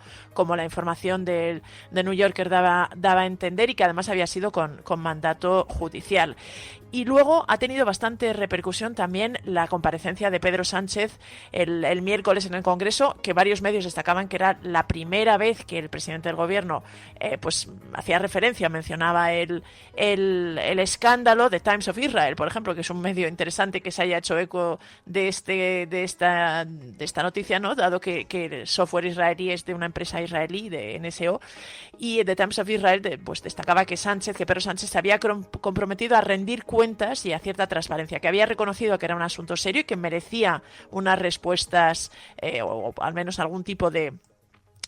la información de New Yorker daba a entender, y que además había sido con mandato judicial. Y luego ha tenido bastante repercusión también la comparecencia de Pedro Sánchez el miércoles en el Congreso, que varios medios destacaban que era la primera vez que el presidente del gobierno pues hacía referencia, mencionaba el escándalo de Times of Israel, por ejemplo, que es un medio interesante que se haya hecho eco de esta noticia, ¿no? Dado que el software israelí es de una empresa israelí, de NSO, y The Times of Israel pues destacaba que Pedro Sánchez se había comprometido a rendir cuentas y a cierta transparencia, que había reconocido que era un asunto serio y que merecía unas respuestas o al menos algún tipo de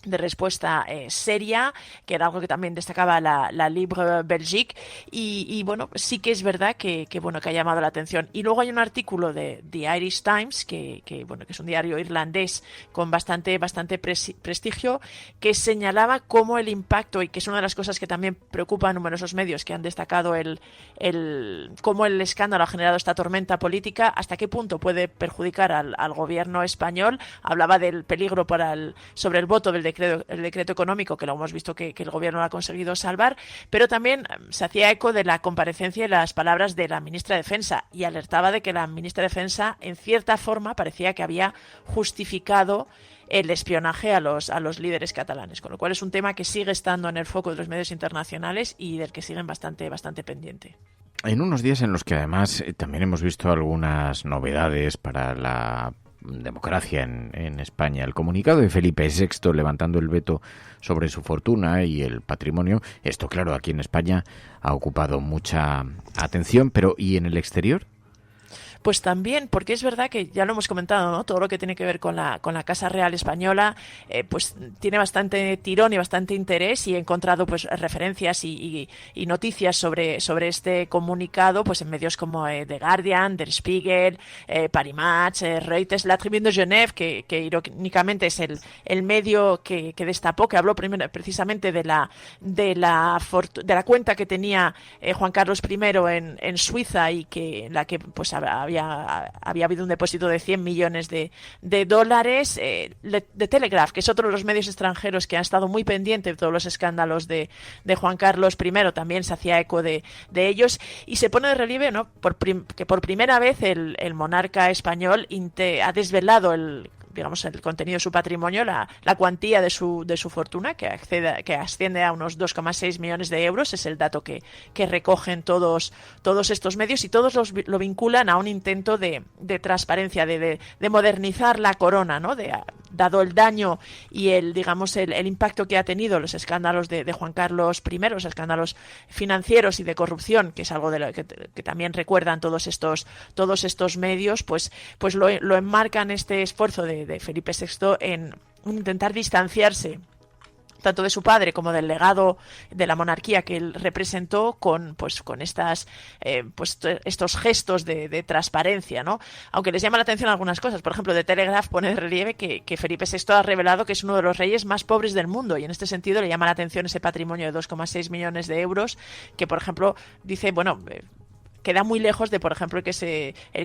respuesta seria, que era algo que también destacaba la Libre Belgique, y bueno, sí que es verdad que ha llamado la atención. Y luego hay un artículo de The Irish Times, que es un diario irlandés con bastante prestigio, que señalaba cómo el impacto, y que es una de las cosas que también preocupa a numerosos medios que han destacado cómo el escándalo ha generado esta tormenta política, hasta qué punto puede perjudicar al gobierno español. Hablaba del peligro sobre el voto del el decreto económico, que lo hemos visto que el gobierno ha conseguido salvar, pero también se hacía eco de la comparecencia y las palabras de la ministra de Defensa, y alertaba de que la ministra de Defensa en cierta forma parecía que había justificado el espionaje a los líderes catalanes, con lo cual es un tema que sigue estando en el foco de los medios internacionales y del que siguen bastante pendiente. En unos días en los que además también hemos visto algunas novedades para la democracia en España. El comunicado de Felipe VI levantando el veto sobre su fortuna y el patrimonio. Esto, claro, aquí en España ha ocupado mucha atención, pero ¿y en el exterior? Pues también, porque es verdad que ya lo hemos comentado, ¿no? Todo lo que tiene que ver con la Casa Real Española, pues tiene bastante tirón y bastante interés, y he encontrado pues referencias y noticias sobre este comunicado pues en medios como The Guardian, Der Spiegel, Paris Match, Reuters, La Tribune de Genève, que irónicamente es el medio que destapó, que habló precisamente de la cuenta que tenía Juan Carlos I en Suiza, y que en la que pues había habido un depósito de 100 millones de dólares. The Telegraph, que es otro de los medios extranjeros que han estado muy pendientes de todos los escándalos de Juan Carlos I, también se hacía eco de ellos, y se pone de relieve, ¿no?, que por primera vez el monarca español ha desvelado el contenido de su patrimonio, la cuantía de su fortuna, que asciende a unos 2,6 millones de euros. Es el dato que recogen todos estos medios, y todos lo vinculan a un intento de transparencia, de modernizar la corona, ¿no? Dado el daño y el impacto que ha tenido los escándalos de Juan Carlos I, los escándalos financieros y de corrupción, que es algo de lo que también recuerdan todos estos medios, pues lo enmarcan este esfuerzo de Felipe VI en intentar distanciarse tanto de su padre como del legado de la monarquía que él representó, con estos gestos de transparencia, ¿no? Aunque les llama la atención algunas cosas. Por ejemplo, The Telegraph pone de relieve que Felipe VI ha revelado que es uno de los reyes más pobres del mundo, y en este sentido le llama la atención ese patrimonio de 2,6 millones de euros, que por ejemplo dice, queda muy lejos de, por ejemplo, el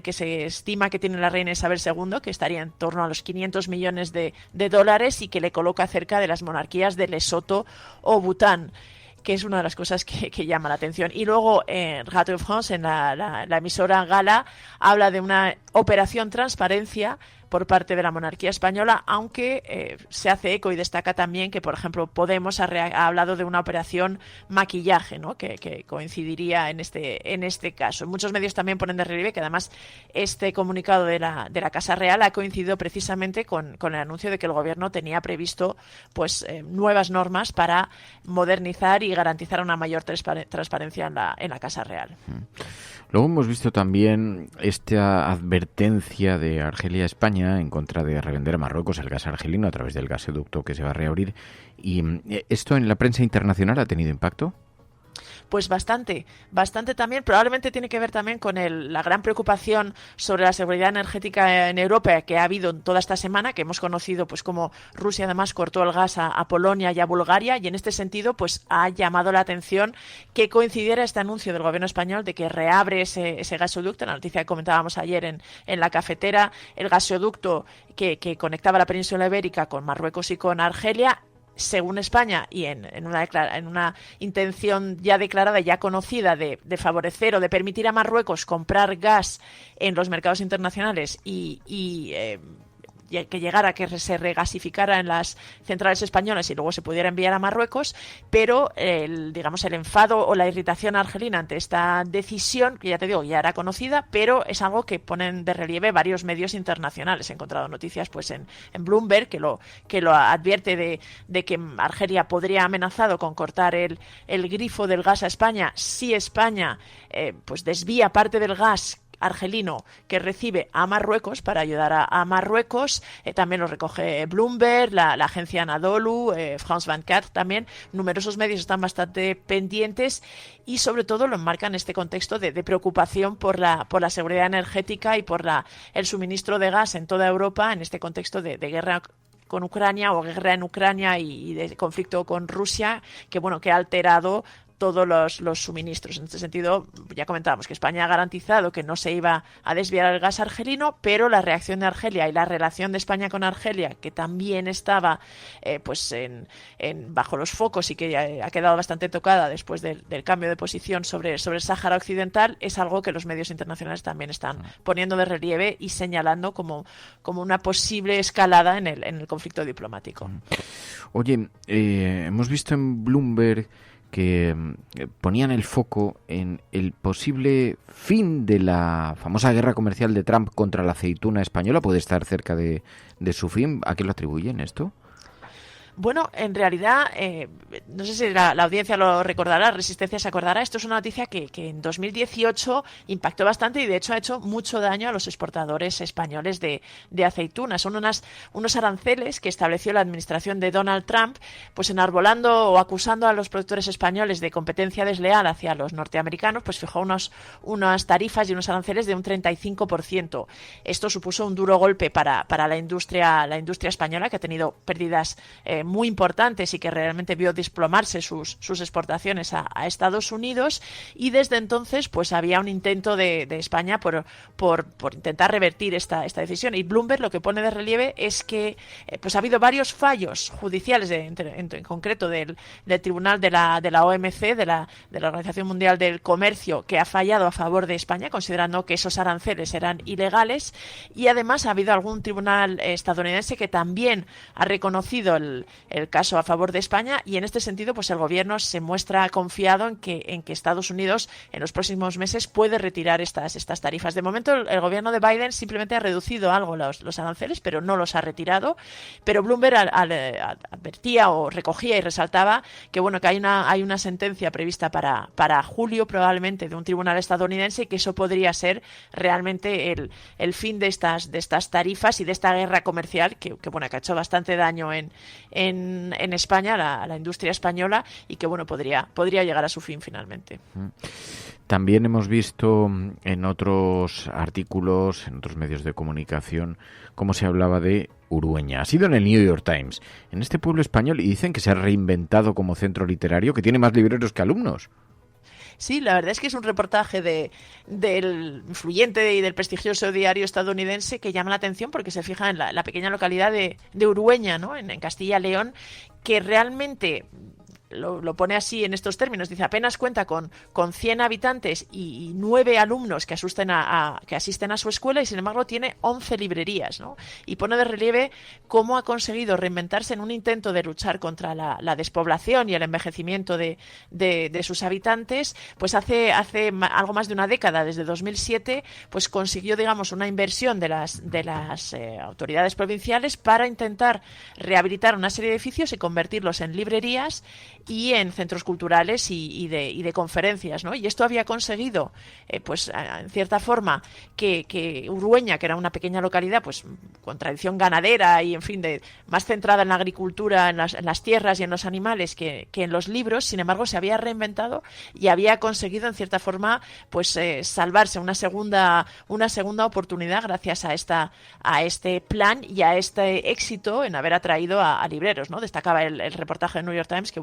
que se estima que tiene la reina Isabel II, que estaría en torno a los 500 millones de dólares, y que le coloca cerca de las monarquías de Lesoto o Bután, que es una de las cosas que llama la atención. Y luego en Radio France, en la emisora Gala, habla de una operación transparencia por parte de la monarquía española, aunque se hace eco y destaca también que, por ejemplo, Podemos ha hablado de una operación maquillaje, ¿no?, que coincidiría en este caso. Muchos medios también ponen de relieve que además este comunicado de la Casa Real ha coincidido precisamente con el anuncio de que el gobierno tenía previsto pues nuevas normas para modernizar y garantizar una mayor transparencia en la Casa Real. Luego hemos visto también esta advertencia de Argelia a España en contra de revender a Marruecos el gas argelino a través del gasoducto que se va a reabrir, ¿Y esto en la prensa internacional ha tenido impacto? Pues bastante también. Probablemente tiene que ver también con la gran preocupación sobre la seguridad energética en Europa que ha habido toda esta semana, que hemos conocido pues como Rusia además cortó el gas a Polonia y a Bulgaria, y en este sentido pues ha llamado la atención que coincidiera este anuncio del gobierno español de que reabre ese gasoducto, la noticia que comentábamos ayer en la cafetera, el gasoducto que conectaba la península ibérica con Marruecos y con Argelia. Según España, y en una intención ya declarada, ya conocida, de favorecer o de permitir a Marruecos comprar gas en los mercados internacionales y que llegara a que se regasificara en las centrales españolas y luego se pudiera enviar a Marruecos, pero el enfado o la irritación argelina ante esta decisión, que ya te digo, ya era conocida, pero es algo que ponen de relieve varios medios internacionales. He encontrado noticias pues en Bloomberg que lo advierte de que Argelia podría amenazado con cortar el grifo del gas a España si España pues desvía parte del gas argelino que recibe a Marruecos para ayudar a Marruecos. También lo recoge Bloomberg, la agencia Anadolu, France 24 también. Numerosos medios están bastante pendientes y sobre todo lo enmarcan en este contexto de preocupación por la seguridad energética y por el suministro de gas en toda Europa en este contexto de guerra con Ucrania o guerra en Ucrania y de conflicto con Rusia que ha alterado todos los suministros. En este sentido, ya comentábamos que España ha garantizado que no se iba a desviar el gas argelino, pero la reacción de Argelia y la relación de España con Argelia, que también estaba bajo los focos y que ha quedado bastante tocada después del cambio de posición sobre el Sáhara Occidental, es algo que los medios internacionales también están poniendo de relieve y señalando como una posible escalada en el conflicto diplomático. Oye, hemos visto en Bloomberg que ponían el foco en el posible fin de la famosa guerra comercial de Trump contra la aceituna española. ¿Puede estar cerca de su fin? ¿A qué lo atribuyen esto? Bueno, en realidad, no sé si la audiencia lo recordará, Resistencia se acordará, esto es una noticia que en 2018 impactó bastante y de hecho ha hecho mucho daño a los exportadores españoles de aceitunas. Son unos aranceles que estableció la administración de Donald Trump, pues enarbolando o acusando a los productores españoles de competencia desleal hacia los norteamericanos, pues fijó unas tarifas y unos aranceles de un 35%. Esto supuso un duro golpe para la industria española, que ha tenido pérdidas muy importantes y que realmente vio desplomarse sus exportaciones a Estados Unidos, y desde entonces pues había un intento de España por intentar revertir esta decisión, y Bloomberg lo que pone de relieve es que pues ha habido varios fallos judiciales en concreto del Tribunal de la OMC, de la Organización Mundial del Comercio, que ha fallado a favor de España considerando que esos aranceles eran ilegales, y además ha habido algún tribunal estadounidense que también ha reconocido el caso a favor de España, y en este sentido pues el gobierno se muestra confiado en que Estados Unidos en los próximos meses puede retirar estas tarifas. De momento el gobierno de Biden simplemente ha reducido algo los aranceles, pero no los ha retirado. Pero Bloomberg advertía o recogía y resaltaba que que hay una sentencia prevista para julio probablemente de un tribunal estadounidense, y que eso podría ser realmente el fin de estas tarifas y de esta guerra comercial que ha hecho bastante daño en España, a la industria española, y que podría llegar a su fin finalmente. También hemos visto en otros artículos, en otros medios de comunicación, cómo se hablaba de Urueña. Ha sido en el New York Times, en este pueblo español, y dicen que se ha reinventado como centro literario, que tiene más libreros que alumnos. Sí, la verdad es que es un reportaje del influyente y del prestigioso diario estadounidense que llama la atención porque se fija en la pequeña localidad de Urueña, ¿no? en Castilla y León, que realmente lo pone así en estos términos. Dice, apenas cuenta con 100 habitantes y 9 alumnos que asisten a su escuela, y sin embargo tiene 11 librerías, ¿no? Y pone de relieve cómo ha conseguido reinventarse en un intento de luchar contra la despoblación y el envejecimiento de sus habitantes. Pues hace algo más de una década, desde 2007, pues consiguió, una inversión de las autoridades provinciales para intentar rehabilitar una serie de edificios y convertirlos en librerías, y en centros culturales y de conferencias, ¿no? Y esto había conseguido, pues en cierta forma, que Urueña, que era una pequeña localidad, pues con tradición ganadera y, en fin, más centrada en la agricultura, en las tierras y en los animales que en los libros, sin embargo, se había reinventado y había conseguido, en cierta forma, pues salvarse una segunda oportunidad gracias a este plan y a este éxito en haber atraído a libreros, ¿no? Destacaba el reportaje del New York Times que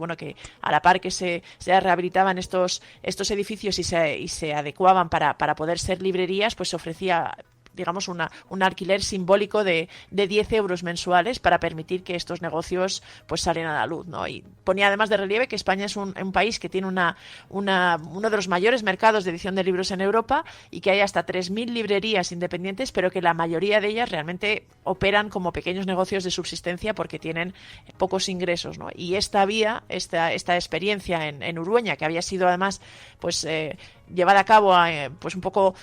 a la par que se rehabilitaban estos edificios y se adecuaban para poder ser librerías, pues se ofrecía, digamos, un alquiler simbólico de 10 euros mensuales para permitir que estos negocios pues salieran a la luz, ¿no? Y ponía además de relieve que España es un país que tiene uno de los mayores mercados de edición de libros en Europa y que hay hasta 3.000 librerías independientes, pero que la mayoría de ellas realmente operan como pequeños negocios de subsistencia porque tienen pocos ingresos, ¿no? Y esta experiencia en Urueña, que había sido además pues llevada a cabo pues un poco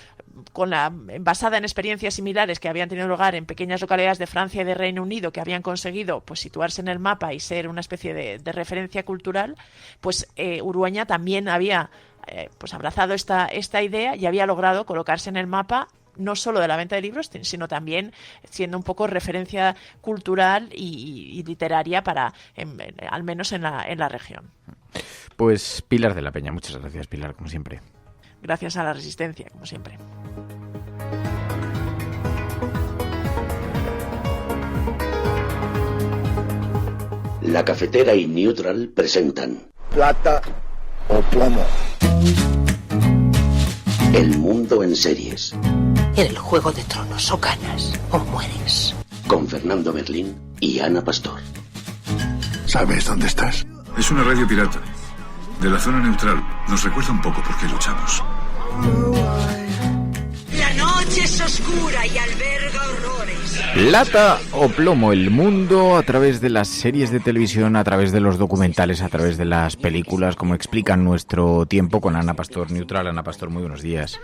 basada en experiencias similares que habían tenido lugar en pequeñas localidades de Francia y de Reino Unido, que habían conseguido pues situarse en el mapa y ser una especie de referencia cultural, pues Urueña también había pues abrazado esta idea y había logrado colocarse en el mapa no solo de la venta de libros, sino también siendo un poco referencia cultural y literaria al menos en la región. Pues Pilar de la Peña, muchas gracias, Pilar, como siempre. Gracias a la Resistencia, como siempre. La Cafetera y Neutral presentan Plata o Plomo. El mundo en series. En el Juego de Tronos, o ganas o mueres. Con Fernando Berlín y Ana Pastor. ¿Sabes dónde estás? Es una radio pirata. De la zona neutral. Nos recuerda un poco por qué luchamos. La noche es oscura y alberga horrores. Plata o plomo, el mundo a través de las series de televisión, a través de los documentales, a través de las películas, como explican nuestro tiempo con Ana Pastor Neutral. Ana Pastor, muy buenos días.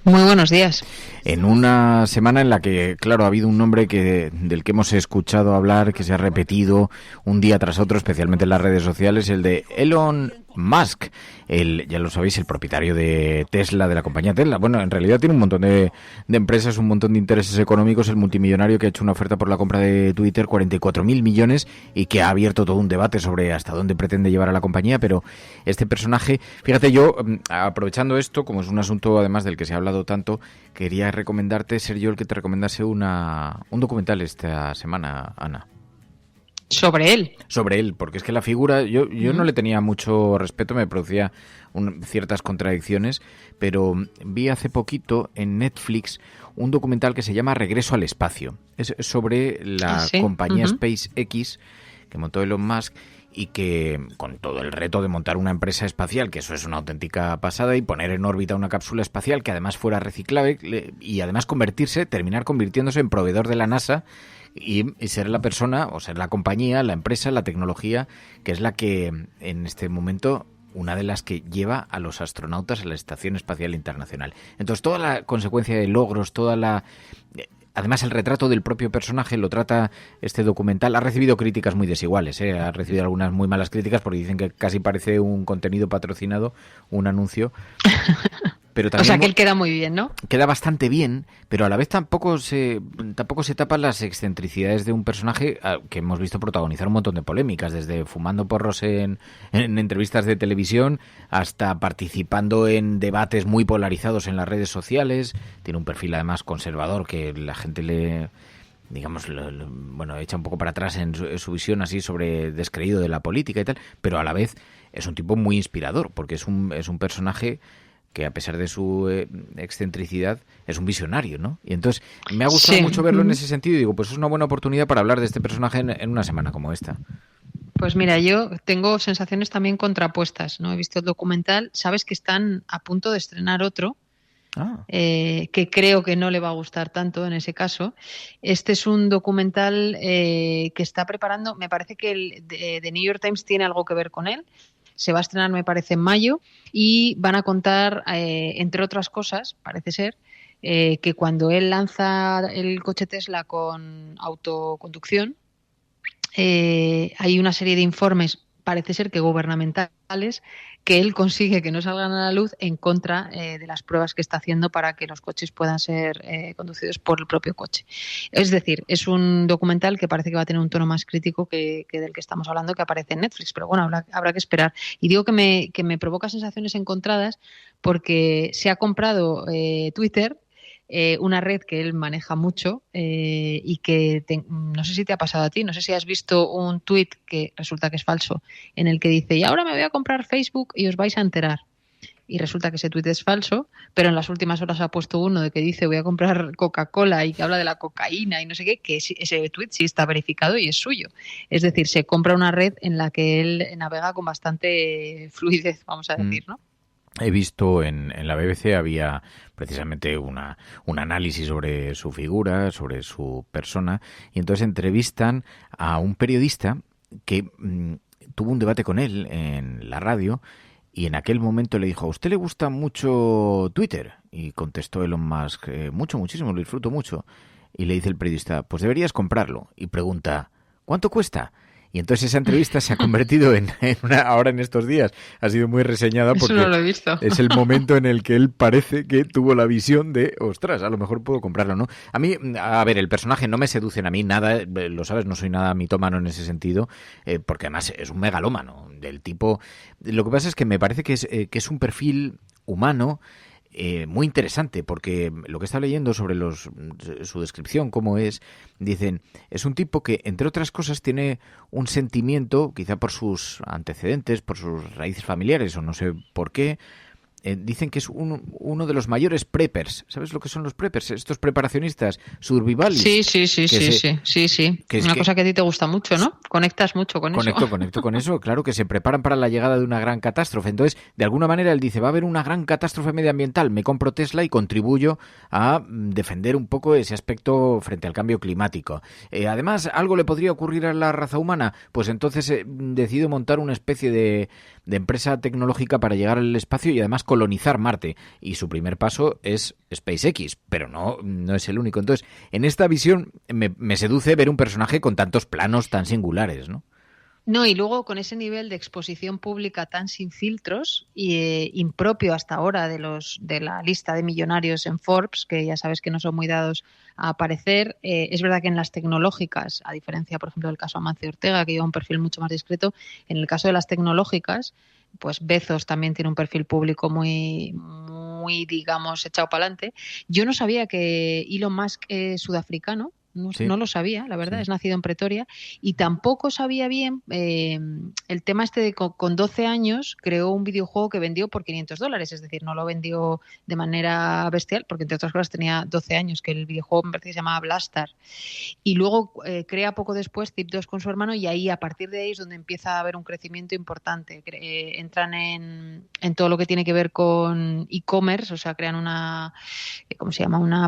Muy buenos días. En una semana en la que, claro, ha habido un nombre del que hemos escuchado hablar, que se ha repetido un día tras otro, especialmente en las redes sociales, el de Elon Musk, ya lo sabéis, el propietario de Tesla, de la compañía Tesla. Bueno, en realidad tiene un montón de empresas, un montón de intereses económicos, el multimillonario que ha hecho una oferta por la compra de Twitter, 44.000 millones, y que ha abierto todo un debate sobre hasta dónde pretende llevar a la compañía. Pero este personaje, fíjate, yo, aprovechando esto, como es un asunto además del que se ha hablado tanto, quería recomendarte, ser yo el que te recomendase un documental esta semana, Ana. ¿Sobre él? Sobre él, porque es que la figura, yo no le tenía mucho respeto, me producía ciertas contradicciones, pero vi hace poquito en Netflix un documental que se llama Regreso al Espacio. Es sobre la compañía SpaceX que montó Elon Musk y que, con todo el reto de montar una empresa espacial, que eso es una auténtica pasada, y poner en órbita una cápsula espacial que además fuera reciclable y además terminar convirtiéndose en proveedor de la NASA y ser la persona, o ser la compañía, la empresa, la tecnología, que es la que en este momento, una de las que lleva a los astronautas a la Estación Espacial Internacional. Entonces, toda la consecuencia de logros, además, el retrato del propio personaje lo trata este documental. Ha recibido críticas muy desiguales, ha recibido algunas muy malas críticas porque dicen que casi parece un contenido patrocinado, un anuncio. Pero también, o sea, que él queda muy bien, ¿no? Queda bastante bien, pero a la vez tampoco se tapan las excentricidades de un personaje que hemos visto protagonizar un montón de polémicas, desde fumando porros en entrevistas de televisión hasta participando en debates muy polarizados en las redes sociales. Tiene un perfil además conservador que la gente le... digamos, echa un poco para atrás en su visión así sobre descreído de la política y tal, pero a la vez es un tipo muy inspirador, porque es un personaje que, a pesar de su excentricidad, es un visionario, ¿no? Y entonces me ha gustado mucho verlo en ese sentido y digo, pues es una buena oportunidad para hablar de este personaje en una semana como esta. Pues mira, yo tengo sensaciones también contrapuestas, ¿no? He visto el documental, sabes que están a punto de estrenar otro, que creo que no le va a gustar tanto en ese caso. Este es un documental que está preparando, me parece que el de New York Times tiene algo que ver con él. Se va a estrenar, me parece, en mayo, y van a contar, entre otras cosas, parece ser, que cuando él lanza el coche Tesla con autoconducción, hay una serie de informes parece ser que gubernamentales, que él consigue que no salgan a la luz en contra de las pruebas que está haciendo para que los coches puedan ser conducidos por el propio coche. Es decir, es un documental que parece que va a tener un tono más crítico que del que estamos hablando, que aparece en Netflix, pero bueno, habrá que esperar. Y digo que me provoca sensaciones encontradas porque se ha comprado Twitter, una red que él maneja mucho y que no sé si te ha pasado a ti, no sé si has visto un tuit que resulta que es falso, en el que dice, y ahora me voy a comprar Facebook y os vais a enterar. Y resulta que ese tuit es falso, pero en las últimas horas ha puesto uno de que dice voy a comprar Coca-Cola y que habla de la cocaína y no sé qué, que ese tuit sí está verificado y es suyo. Es decir, se compra una red en la que él navega con bastante fluidez, vamos a decir, ¿no? He visto en la BBC había precisamente un análisis sobre su figura, sobre su persona, y entonces entrevistan a un periodista que tuvo un debate con él en la radio y en aquel momento le dijo, ¿a usted le gusta mucho Twitter? Y contestó Elon Musk, muchísimo, lo disfruto mucho. Y le dice el periodista, pues deberías comprarlo. Y pregunta, ¿cuánto cuesta? Y entonces esa entrevista se ha convertido en una, ahora en estos días, ha sido muy reseñada porque eso no lo he visto. Es el momento en el que él parece que tuvo la visión de, ostras, a lo mejor puedo comprarlo, ¿no? A mí, a ver, el personaje no me seduce a mí nada, lo sabes, no soy nada mitómano en ese sentido, porque además es un megalómano del tipo. Lo que pasa es que me parece que es un perfil humano muy interesante, porque lo que está leyendo sobre su descripción, cómo es, dicen, es un tipo que, entre otras cosas, tiene un sentimiento, quizá por sus antecedentes, por sus raíces familiares, o no sé por qué, dicen que es uno de los mayores preppers. ¿Sabes lo que son los preppers? Estos preparacionistas survivalis. Sí. Una cosa que a ti te gusta mucho, ¿no? Conectas mucho con eso. Conecto con eso, claro, que se preparan para la llegada de una gran catástrofe. Entonces, de alguna manera, él dice, va a haber una gran catástrofe medioambiental, me compro Tesla y contribuyo a defender un poco ese aspecto frente al cambio climático. Además, ¿algo le podría ocurrir a la raza humana? Pues entonces decido montar una especie de empresa tecnológica para llegar al espacio y además colonizar Marte. Y su primer paso es SpaceX, pero no es el único. Entonces, en esta visión me seduce ver un personaje con tantos planos tan singulares, ¿no? No, y luego con ese nivel de exposición pública tan sin filtros y impropio hasta ahora de la lista de millonarios en Forbes, que ya sabes que no son muy dados a aparecer. Es verdad que en las tecnológicas, a diferencia, por ejemplo, del caso Amancio Ortega, que lleva un perfil mucho más discreto, en el caso de las tecnológicas, pues Bezos también tiene un perfil público muy, digamos, echado para adelante. Yo no sabía que Elon Musk es sudafricano. No lo sabía, la verdad, es nacido en Pretoria, y tampoco sabía bien el tema este de con 12 años creó un videojuego que vendió por $500, es decir, no lo vendió de manera bestial, porque entre otras cosas tenía 12 años, que el videojuego me parece que se llamaba Blastar, y luego crea poco después Zip2 con su hermano, y ahí a partir de ahí es donde empieza a haber un crecimiento importante. Entran en todo lo que tiene que ver con e-commerce, o sea, crean una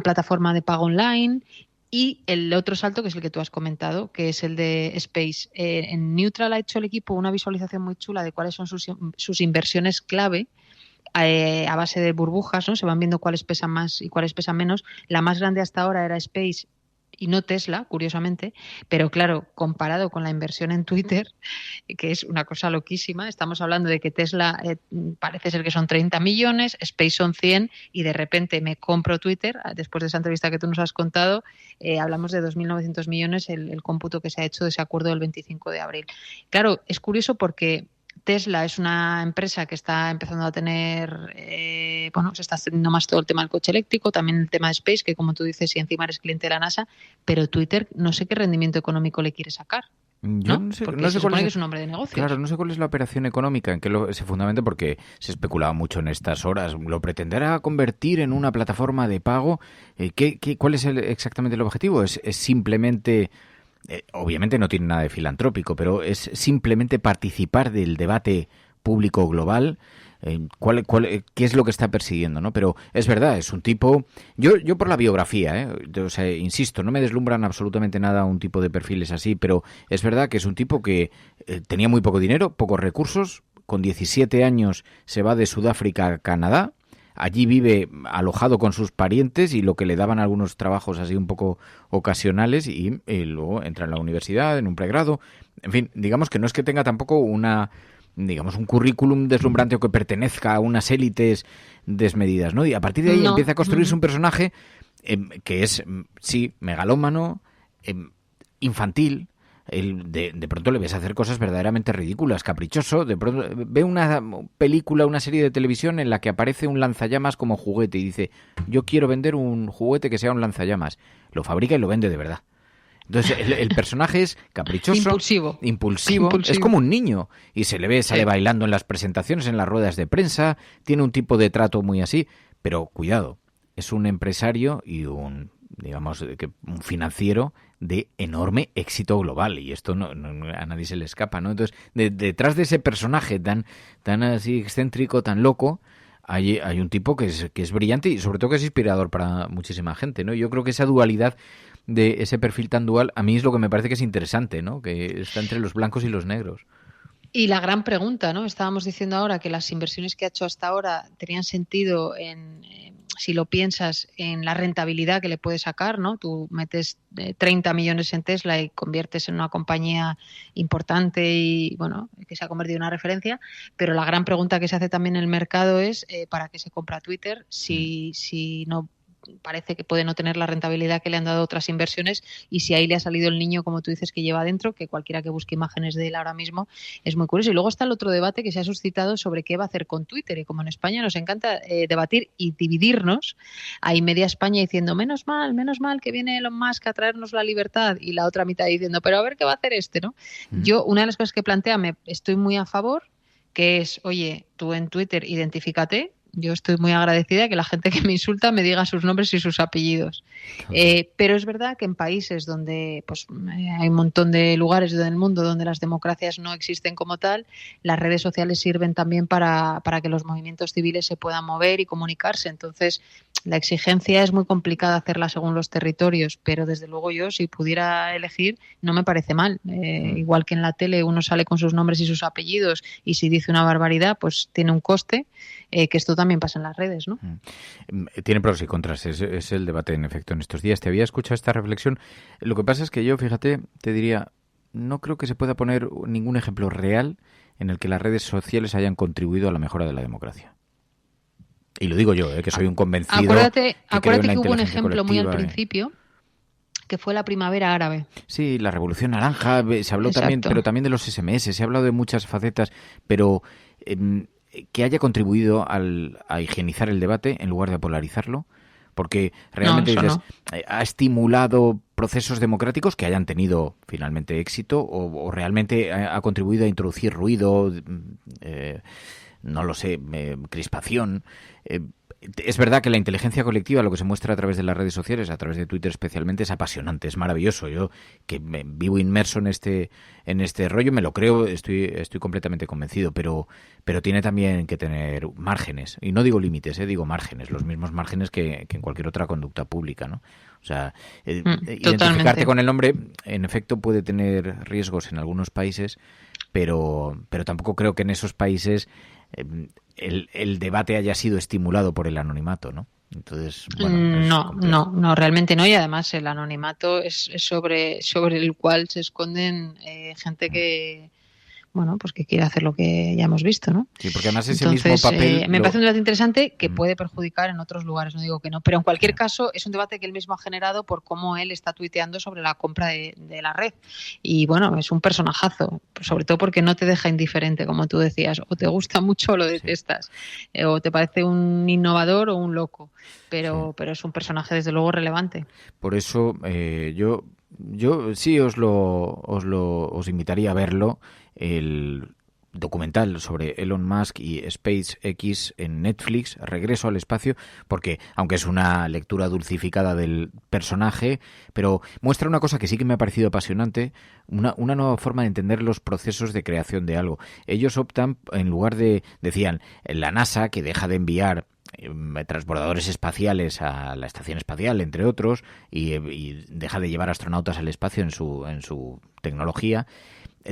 plataforma de pago online. Y el otro salto, que es el que tú has comentado, que es el de Space. En Neutral ha hecho el equipo una visualización muy chula de cuáles son sus inversiones clave a base de burbujas, ¿no? Se van viendo cuáles pesan más y cuáles pesan menos. La más grande hasta ahora era Space y no Tesla, curiosamente, pero claro, comparado con la inversión en Twitter, que es una cosa loquísima, estamos hablando de que Tesla parece ser que son 30 millones, Space son 100 y de repente me compro Twitter, después de esa entrevista que tú nos has contado, hablamos de 2.900 millones el cómputo que se ha hecho de ese acuerdo del 25 de abril. Claro, es curioso porque Tesla es una empresa que está empezando a tener, se está haciendo más todo el tema del coche eléctrico, también el tema de Space, que como tú dices, y encima eres cliente de la NASA, pero Twitter no sé qué rendimiento económico le quiere sacar. Yo no sé, porque no se sé supone cuál que es un hombre de negocios. Claro, no sé cuál es la operación económica, en qué se fundamenta, porque se especulaba mucho en estas horas. ¿Lo pretenderá convertir en una plataforma de pago? ¿Cuál es exactamente el objetivo? ¿Es simplemente... obviamente no tiene nada de filantrópico, pero es simplemente participar del debate público global? ¿Qué es lo que está persiguiendo, ¿no? Pero es verdad, es un tipo... Yo por la biografía, o sea, insisto, no me deslumbran absolutamente nada un tipo de perfiles así, pero es verdad que es un tipo que tenía muy poco dinero, pocos recursos, con 17 años se va de Sudáfrica a Canadá, allí vive alojado con sus parientes y lo que le daban algunos trabajos así un poco ocasionales y luego entra en la universidad, en un pregrado. En fin, digamos que no es que tenga tampoco un currículum deslumbrante o que pertenezca a unas élites desmedidas, ¿no? Y a partir de ahí empieza a construirse un personaje que es, sí, megalómano, infantil. De pronto le ves hacer cosas verdaderamente ridículas, caprichoso. De pronto ve una película, una serie de televisión en la que aparece un lanzallamas como juguete y dice, yo quiero vender un juguete que sea un lanzallamas. Lo fabrica y lo vende de verdad. Entonces el personaje es caprichoso, impulsivo, es como un niño y se le ve, sale bailando en las presentaciones, en las ruedas de prensa, tiene un tipo de trato muy así, pero cuidado, es un empresario y un financiero de enorme éxito global y esto no a nadie se le escapa, ¿no? Entonces detrás de ese personaje tan así excéntrico, tan loco, hay un tipo que es brillante y sobre todo que es inspirador para muchísima gente, ¿no? Yo creo que esa dualidad de ese perfil tan dual a mí es lo que me parece que es interesante, ¿no? Que está entre los blancos y los negros. Y la gran pregunta, ¿no? Estábamos diciendo ahora que las inversiones que ha hecho hasta ahora tenían sentido si lo piensas, en la rentabilidad que le puede sacar, ¿no? Tú metes 30 millones en Tesla y conviertes en una compañía importante y, bueno, que se ha convertido en una referencia, pero la gran pregunta que se hace también en el mercado es ¿para qué se compra Twitter si no parece que puede no tener la rentabilidad que le han dado otras inversiones y si ahí le ha salido el niño, como tú dices, que lleva adentro, que cualquiera que busque imágenes de él ahora mismo es muy curioso. Y luego está el otro debate que se ha suscitado sobre qué va a hacer con Twitter y como en España nos encanta debatir y dividirnos, hay media España diciendo menos mal que viene Elon Musk a traernos la libertad y la otra mitad diciendo pero a ver qué va a hacer ¿no? Yo, una de las cosas que plantea, estoy muy a favor, que es, oye, tú en Twitter identifícate. Yo estoy muy agradecida que la gente que me insulta me diga sus nombres y sus apellidos. Pero es verdad que en países donde hay un montón de lugares del mundo donde las democracias no existen como tal, las redes sociales sirven también para que los movimientos civiles se puedan mover y comunicarse. Entonces, la exigencia es muy complicada hacerla según los territorios, pero desde luego yo, si pudiera elegir, no me parece mal. Igual que en la tele uno sale con sus nombres y sus apellidos y si dice una barbaridad, pues tiene un coste, que esto también pasa en las redes, ¿no? Tiene pros y contras, es el debate en efecto en estos días. Te había escuchado esta reflexión. Lo que pasa es que yo, fíjate, te diría, no creo que se pueda poner ningún ejemplo real en el que las redes sociales hayan contribuido a la mejora de la democracia. Y lo digo yo, que soy un convencido. Acuérdate que hubo un ejemplo muy al principio, que fue la primavera árabe. Sí, la Revolución Naranja, se habló también, pero también de los SMS, se ha hablado de muchas facetas, pero que haya contribuido a higienizar el debate en lugar de polarizarlo, porque realmente ha estimulado procesos democráticos que hayan tenido finalmente éxito o realmente ha contribuido a introducir ruido, no lo sé, crispación. Es verdad que la inteligencia colectiva, lo que se muestra a través de las redes sociales, a través de Twitter especialmente, es apasionante, es maravilloso. Yo, que vivo inmerso en este rollo, me lo creo, estoy completamente convencido, pero tiene también que tener márgenes. Y no digo límites, digo márgenes, los mismos márgenes que en cualquier otra conducta pública, ¿no? O sea, identificarte con el nombre, en efecto, puede tener riesgos en algunos países, pero tampoco creo que en esos países el debate haya sido estimulado por el anonimato, ¿no? Entonces, bueno, no, realmente no, y además el anonimato es sobre el cual se esconden gente que, bueno, pues que quiere hacer lo que ya hemos visto, ¿no? Sí, porque además ese mismo papel... me parece un debate interesante que puede perjudicar en otros lugares, no digo que no, pero en cualquier caso es un debate que él mismo ha generado por cómo él está tuiteando sobre la compra de la red. Y bueno, es un personajazo, sobre todo porque no te deja indiferente, como tú decías, o te gusta mucho o lo detestas, o te parece un innovador o un loco, pero es un personaje desde luego relevante. Por eso yo sí os invitaría a verlo, el documental sobre Elon Musk y SpaceX en Netflix, Regreso al Espacio, porque aunque es una lectura dulcificada del personaje, pero muestra una cosa que sí que me ha parecido apasionante, una nueva forma de entender los procesos de creación de algo. Ellos optan, en lugar de, decían, la NASA, que deja de enviar transbordadores espaciales a la estación espacial, entre otros, y deja de llevar astronautas al espacio en su tecnología.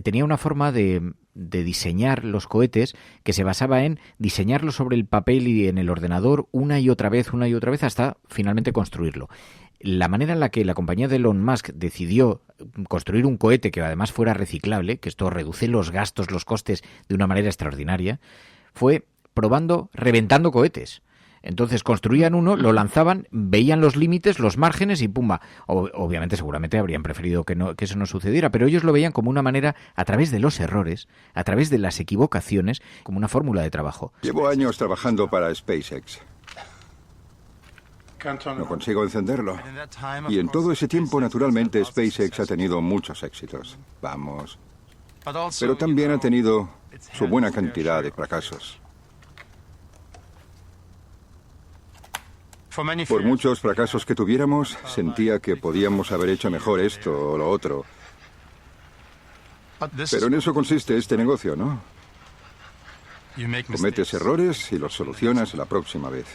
tenía una forma de diseñar los cohetes que se basaba en diseñarlos sobre el papel y en el ordenador una y otra vez hasta finalmente construirlo. La manera en la que la compañía de Elon Musk decidió construir un cohete que además fuera reciclable, que esto reduce los gastos, los costes de una manera extraordinaria, fue reventando cohetes. Entonces construían uno, lo lanzaban, veían los límites, los márgenes y ¡pumba! Obviamente, seguramente habrían preferido que eso no sucediera, pero ellos lo veían como una manera, a través de los errores, a través de las equivocaciones, como una fórmula de trabajo. Llevo años trabajando para SpaceX. No consigo encenderlo. Y en todo ese tiempo, naturalmente, SpaceX ha tenido muchos éxitos. Vamos. Pero también ha tenido su buena cantidad de fracasos. Por muchos fracasos que tuviéramos, sentía que podíamos haber hecho mejor esto o lo otro. Pero en eso consiste este negocio, ¿no? Cometes errores y los solucionas la próxima vez.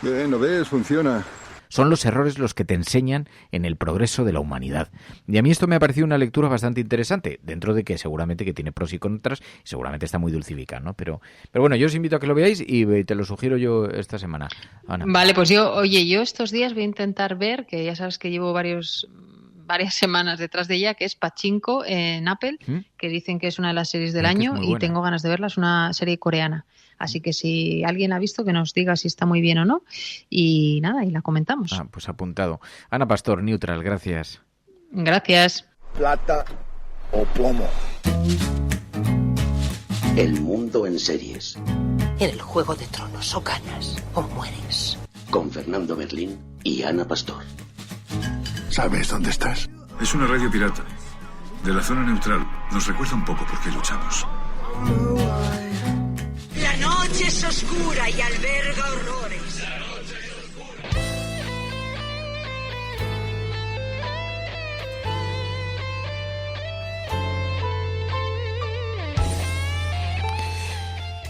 Bien, ¿lo ves? Funciona. Son los errores los que te enseñan en el progreso de la humanidad. Y a mí esto me ha parecido una lectura bastante interesante, dentro de que seguramente que tiene pros y contras, y seguramente está muy dulcificada, ¿no? Pero bueno, yo os invito a que lo veáis y te lo sugiero yo esta semana. Ana. Vale, pues yo estos días voy a intentar ver, que ya sabes que llevo varias semanas detrás de ella, que es Pachinko en Apple, que dicen que es una de las series del año y tengo ganas de verla, es una serie coreana. Así que si alguien la ha visto, que nos diga si está muy bien o no. Y nada, y la comentamos. Pues apuntado. Ana Pastor, Neutral, gracias. Gracias. Plata o plomo. El mundo en series. En el Juego de Tronos, o ganas o mueres. Con Fernando Berlín y Ana Pastor. ¿Sabes dónde estás? Es una radio pirata. De la zona neutral. Nos recuerda un poco por qué luchamos. La noche es oscura y alberga horrores.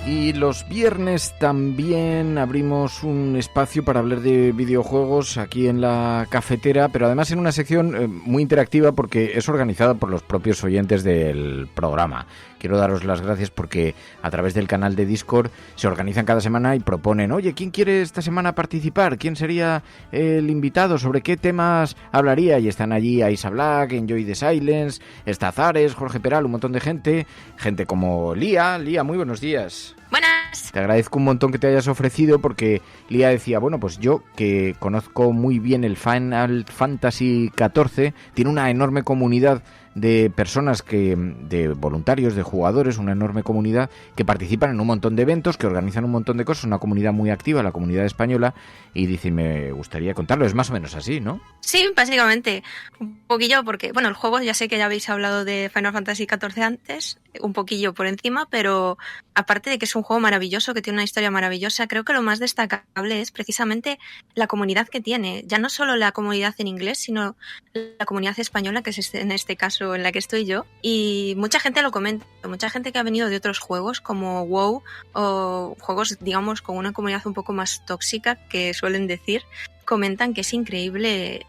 Y los viernes también abrimos un espacio para hablar de videojuegos aquí en la cafetera, pero además en una sección muy interactiva porque es organizada por los propios oyentes del programa. Quiero daros las gracias porque a través del canal de Discord se organizan cada semana y proponen, oye, ¿quién quiere esta semana participar? ¿Quién sería el invitado? ¿Sobre qué temas hablaría? Y están allí Aisa Black, Enjoy the Silence, está Zares, Jorge Peral, un montón de gente como Lía. Lía, muy buenos días. Buenas. Te agradezco un montón que te hayas ofrecido porque Lía decía, bueno, pues yo que conozco muy bien el Final Fantasy XIV, tiene una enorme comunidad de personas de voluntarios, de jugadores, una enorme comunidad que participan en un montón de eventos, que organizan un montón de cosas, una comunidad muy activa, la comunidad española, y dice, me gustaría contarlo, es más o menos así, ¿no? Sí, básicamente, un poquillo porque, bueno, el juego, ya sé que ya habéis hablado de Final Fantasy XIV antes, un poquillo por encima, pero aparte de que es un juego maravilloso, que tiene una historia maravillosa, creo que lo más destacable es precisamente la comunidad que tiene, ya no solo la comunidad en inglés, sino la comunidad española, que es en este caso en la que estoy yo, y mucha gente lo comenta, mucha gente que ha venido de otros juegos como WoW o juegos, digamos, con una comunidad un poco más tóxica, que suelen decir, comentan que es increíble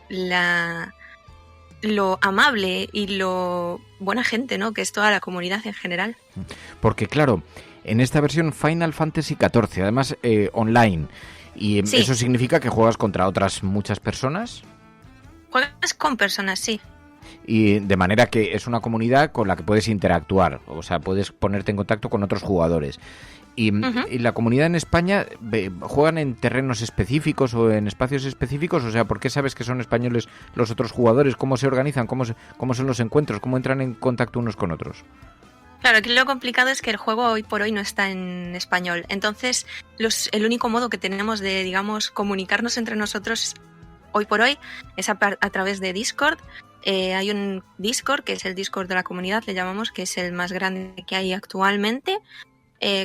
lo amable y lo buena gente, ¿no?, que es toda la comunidad en general. Porque claro, en esta versión Final Fantasy XIV, además online, y sí, ¿eso significa que juegas contra otras muchas personas? Juegas con personas, sí. Y de manera que es una comunidad con la que puedes interactuar, o sea, puedes ponerte en contacto con otros jugadores. Y la comunidad en España, ¿juegan en terrenos específicos o en espacios específicos? O sea, ¿por qué sabes que son españoles los otros jugadores? ¿Cómo se organizan? ¿Cómo son los encuentros? ¿Cómo entran en contacto unos con otros? Claro, aquí lo complicado es que el juego hoy por hoy no está en español. Entonces, el único modo que tenemos de, digamos, comunicarnos entre nosotros hoy por hoy es a través de Discord. Hay un Discord, que es el Discord de la comunidad, le llamamos, que es el más grande que hay actualmente,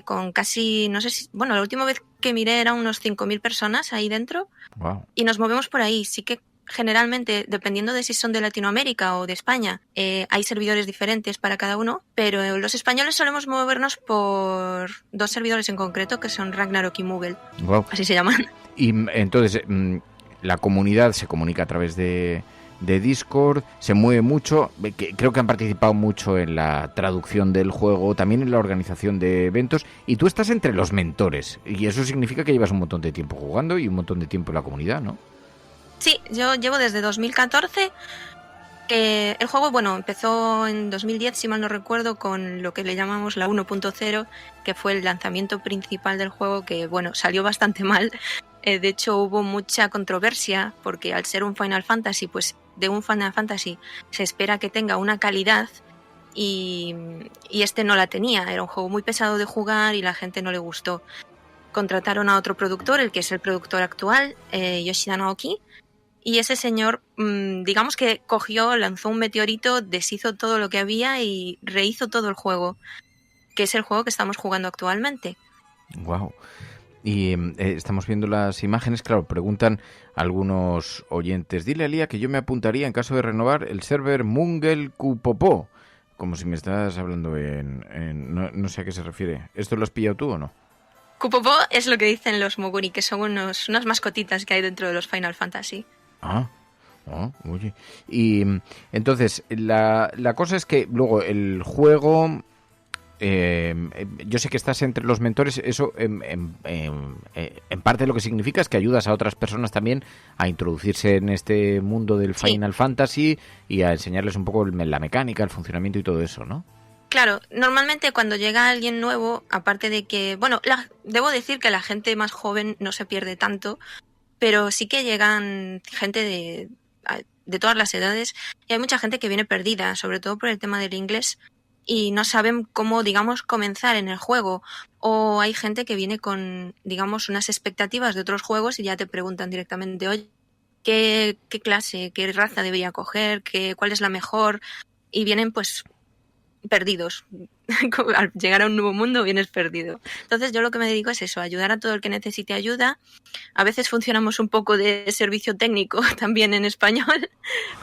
con casi, no sé si, bueno, la última vez que miré eran unos 5.000 personas ahí dentro. Wow. Y nos movemos por ahí. Sí que generalmente, dependiendo de si son de Latinoamérica o de España, hay servidores diferentes para cada uno, pero los españoles solemos movernos por 2 servidores en concreto, que son Ragnarok y Moogle. Wow. Así se llaman. Y entonces, la comunidad se comunica a través de Discord, se mueve mucho, creo que han participado mucho en la traducción del juego, también en la organización de eventos, y tú estás entre los mentores, y eso significa que llevas un montón de tiempo jugando y un montón de tiempo en la comunidad, ¿no? Sí, yo llevo desde 2014, que el juego, bueno, empezó en 2010, si mal no recuerdo, con lo que le llamamos la 1.0, que fue el lanzamiento principal del juego, que, bueno, salió bastante mal. De hecho, hubo mucha controversia, porque al ser un Final Fantasy, pues de un Final Fantasy se espera que tenga una calidad, y este no la tenía. Era un juego muy pesado de jugar y la gente no le gustó. Contrataron a otro productor, el que es el productor actual, Yoshida Naoki, y ese señor, digamos que lanzó un meteorito, deshizo todo lo que había y rehizo todo el juego, que es el juego que estamos jugando actualmente. Wow. Y estamos viendo las imágenes, claro, preguntan algunos oyentes, dile a Lía que yo me apuntaría en caso de renovar el server Mungel Kupopó, como si me estás hablando no sé a qué se refiere. ¿Esto lo has pillado tú o no? Kupopó es lo que dicen los Moguri, que son unas mascotitas que hay dentro de los Final Fantasy. Oye. Y entonces, la cosa es que luego el juego... yo sé que estás entre los mentores, eso en parte lo que significa es que ayudas a otras personas también a introducirse en este mundo del Final Fantasy y a enseñarles un poco la mecánica, el funcionamiento y todo eso, ¿no? Claro, normalmente cuando llega alguien nuevo, aparte de que, bueno, debo decir que la gente más joven no se pierde tanto, pero sí que llegan gente de todas las edades, y hay mucha gente que viene perdida, sobre todo por el tema del inglés, y no saben cómo, digamos, comenzar en el juego. O hay gente que viene con, digamos, unas expectativas de otros juegos y ya te preguntan directamente, oye, ¿qué clase, qué raza debería coger? ¿Cuál es la mejor? Y vienen, pues, perdidos. Al llegar a un nuevo mundo vienes perdido. Entonces yo lo que me dedico es eso, ayudar a todo el que necesite ayuda. A veces funcionamos un poco de servicio técnico también en español,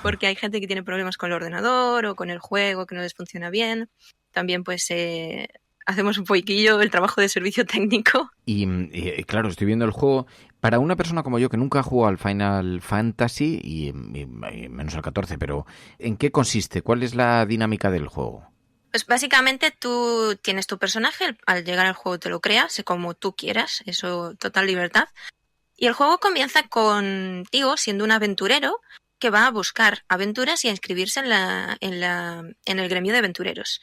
porque hay gente que tiene problemas con el ordenador o con el juego que no les funciona bien. También pues hacemos un poquillo el trabajo de servicio técnico. Y claro, estoy viendo el juego. Para una persona como yo que nunca ha jugado al Final Fantasy y menos al 14, pero ¿en qué consiste? ¿Cuál es la dinámica del juego? Pues básicamente tú tienes tu personaje, al llegar al juego te lo creas como tú quieras, eso, total libertad. Y el juego comienza contigo siendo un aventurero que va a buscar aventuras y a inscribirse en el gremio de aventureros.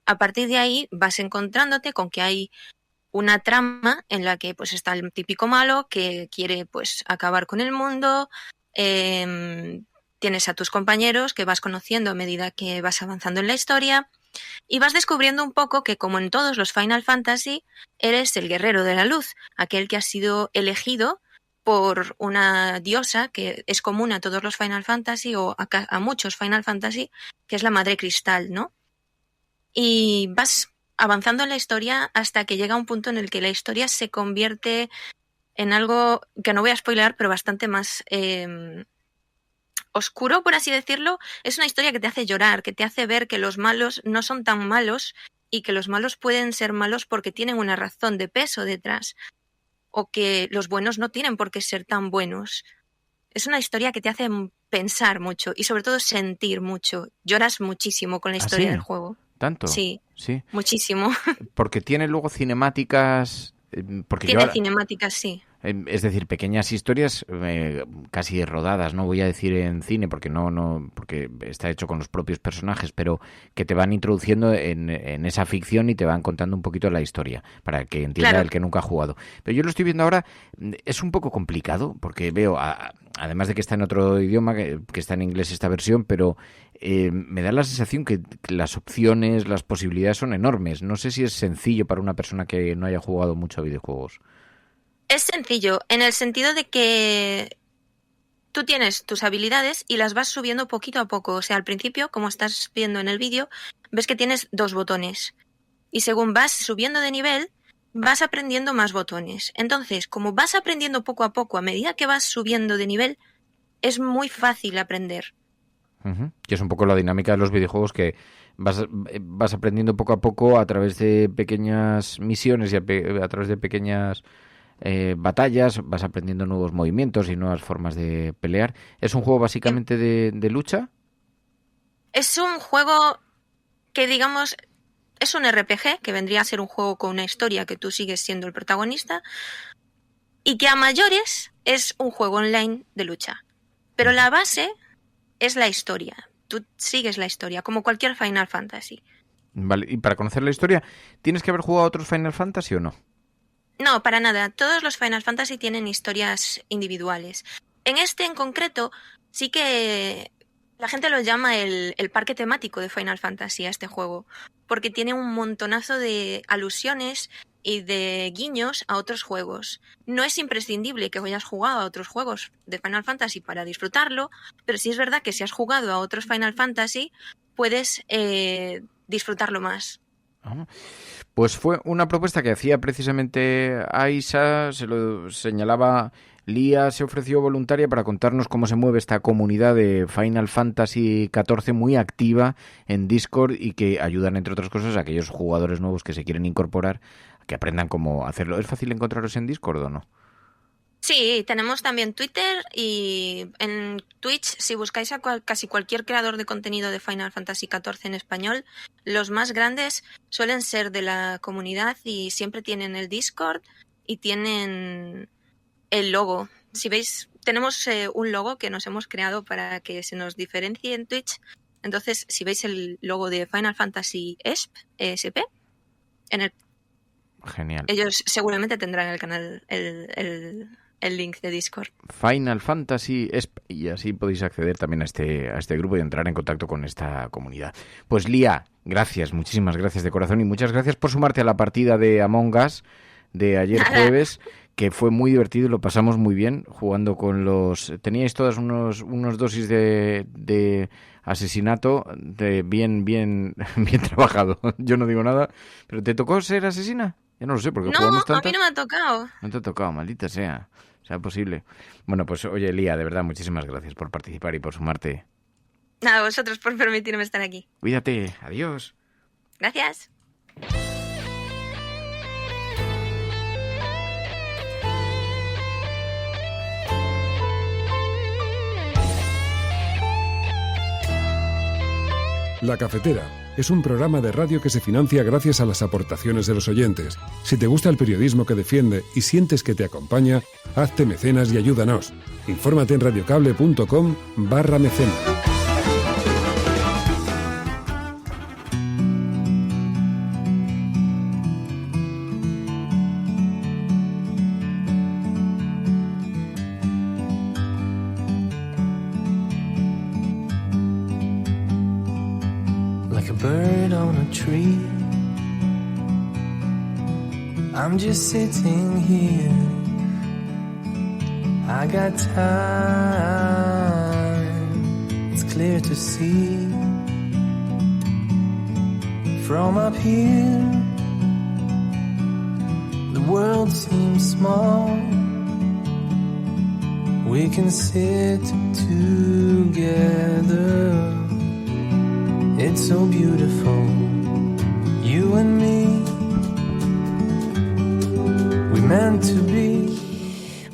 A partir de ahí vas encontrándote con que hay una trama en la que pues está el típico malo que quiere pues acabar con el mundo. Tienes a tus compañeros que vas conociendo a medida que vas avanzando en la historia. Y vas descubriendo un poco que, como en todos los Final Fantasy, eres el guerrero de la luz, aquel que ha sido elegido por una diosa que es común a todos los Final Fantasy o a muchos Final Fantasy, que es la Madre Cristal, ¿no? Y vas avanzando en la historia hasta que llega un punto en el que la historia se convierte en algo que no voy a spoilear, pero bastante más... oscuro, por así decirlo. Es una historia que te hace llorar, que te hace ver que los malos no son tan malos y que los malos pueden ser malos porque tienen una razón de peso detrás, o que los buenos no tienen por qué ser tan buenos. Es una historia que te hace pensar mucho y sobre todo sentir mucho. Lloras muchísimo con la historia del juego. ¿Tanto? Sí, muchísimo. Porque tiene luego cinemáticas... cinemáticas, sí. Es decir, pequeñas historias casi rodadas, no voy a decir en cine porque porque está hecho con los propios personajes, pero que te van introduciendo en esa ficción y te van contando un poquito la historia para que entienda el que nunca ha jugado. Pero yo lo estoy viendo ahora, es un poco complicado porque veo, además de que está en otro idioma, que está en inglés esta versión, pero me da la sensación que las opciones, las posibilidades son enormes. No sé si es sencillo para una persona que no haya jugado mucho a videojuegos. Es sencillo, en el sentido de que tú tienes tus habilidades y las vas subiendo poquito a poco. O sea, al principio, como estás viendo en el vídeo, ves que tienes 2 botones. Y según vas subiendo de nivel, vas aprendiendo más botones. Entonces, como vas aprendiendo poco a poco, a medida que vas subiendo de nivel, es muy fácil aprender. Que es un poco la dinámica de los videojuegos, que vas aprendiendo poco a poco a través de pequeñas misiones y a través de pequeñas batallas, vas aprendiendo nuevos movimientos y nuevas formas de pelear. ¿Es un juego básicamente de lucha? Es un juego que, digamos, es un RPG, que vendría a ser un juego con una historia que tú sigues siendo el protagonista, y que a mayores es un juego online de lucha. Pero la base es la historia. Tú sigues la historia, como cualquier Final Fantasy. Vale, y para conocer la historia, ¿tienes que haber jugado a otros Final Fantasy o no? No, para nada. Todos los Final Fantasy tienen historias individuales. En este en concreto, sí que la gente lo llama el parque temático de Final Fantasy a este juego, porque tiene un montonazo de alusiones y de guiños a otros juegos. No es imprescindible que hayas jugado a otros juegos de Final Fantasy para disfrutarlo, pero sí es verdad que si has jugado a otros Final Fantasy, puedes disfrutarlo más. Pues fue una propuesta que hacía precisamente Aisha, se lo señalaba Lía, se ofreció voluntaria para contarnos cómo se mueve esta comunidad de Final Fantasy XIV muy activa en Discord y que ayudan, entre otras cosas, a aquellos jugadores nuevos que se quieren incorporar a que aprendan cómo hacerlo. ¿Es fácil encontraros en Discord o no? Sí, tenemos también Twitter y en Twitch, si buscáis a casi cualquier creador de contenido de Final Fantasy XIV en español, los más grandes suelen ser de la comunidad y siempre tienen el Discord y tienen el logo. Si veis, tenemos un logo que nos hemos creado para que se nos diferencie en Twitch. Entonces, si veis el logo de Final Fantasy ESP, en el... Genial. Ellos seguramente tendrán el canal, el link de Discord. Final Fantasy ESP, y así podéis acceder también a este grupo y entrar en contacto con esta comunidad. Pues Lía, gracias, muchísimas gracias de corazón y muchas gracias por sumarte a la partida de Among Us de ayer jueves, que fue muy divertido y lo pasamos muy bien jugando con los... Teníais todas unos dosis de asesinato de bien trabajado. Yo no digo nada, pero ¿te tocó ser asesina? Yo no lo sé, porque jugamos tanto. No, a mí no me ha tocado. No te ha tocado, maldita sea posible. Bueno, pues oye, Lía, de verdad, muchísimas gracias por participar y por sumarte. Nada, vosotros por permitirme estar aquí. Cuídate, adiós. Gracias. La Cafetera es un programa de radio que se financia gracias a las aportaciones de los oyentes. Si te gusta el periodismo que defiende y sientes que te acompaña, hazte mecenas y ayúdanos. Infórmate en radiocable.com/mecenas. I'm just sitting here. I got time. It's clear to see. From up here, the world seems small. We can sit together. It's so beautiful. You and me.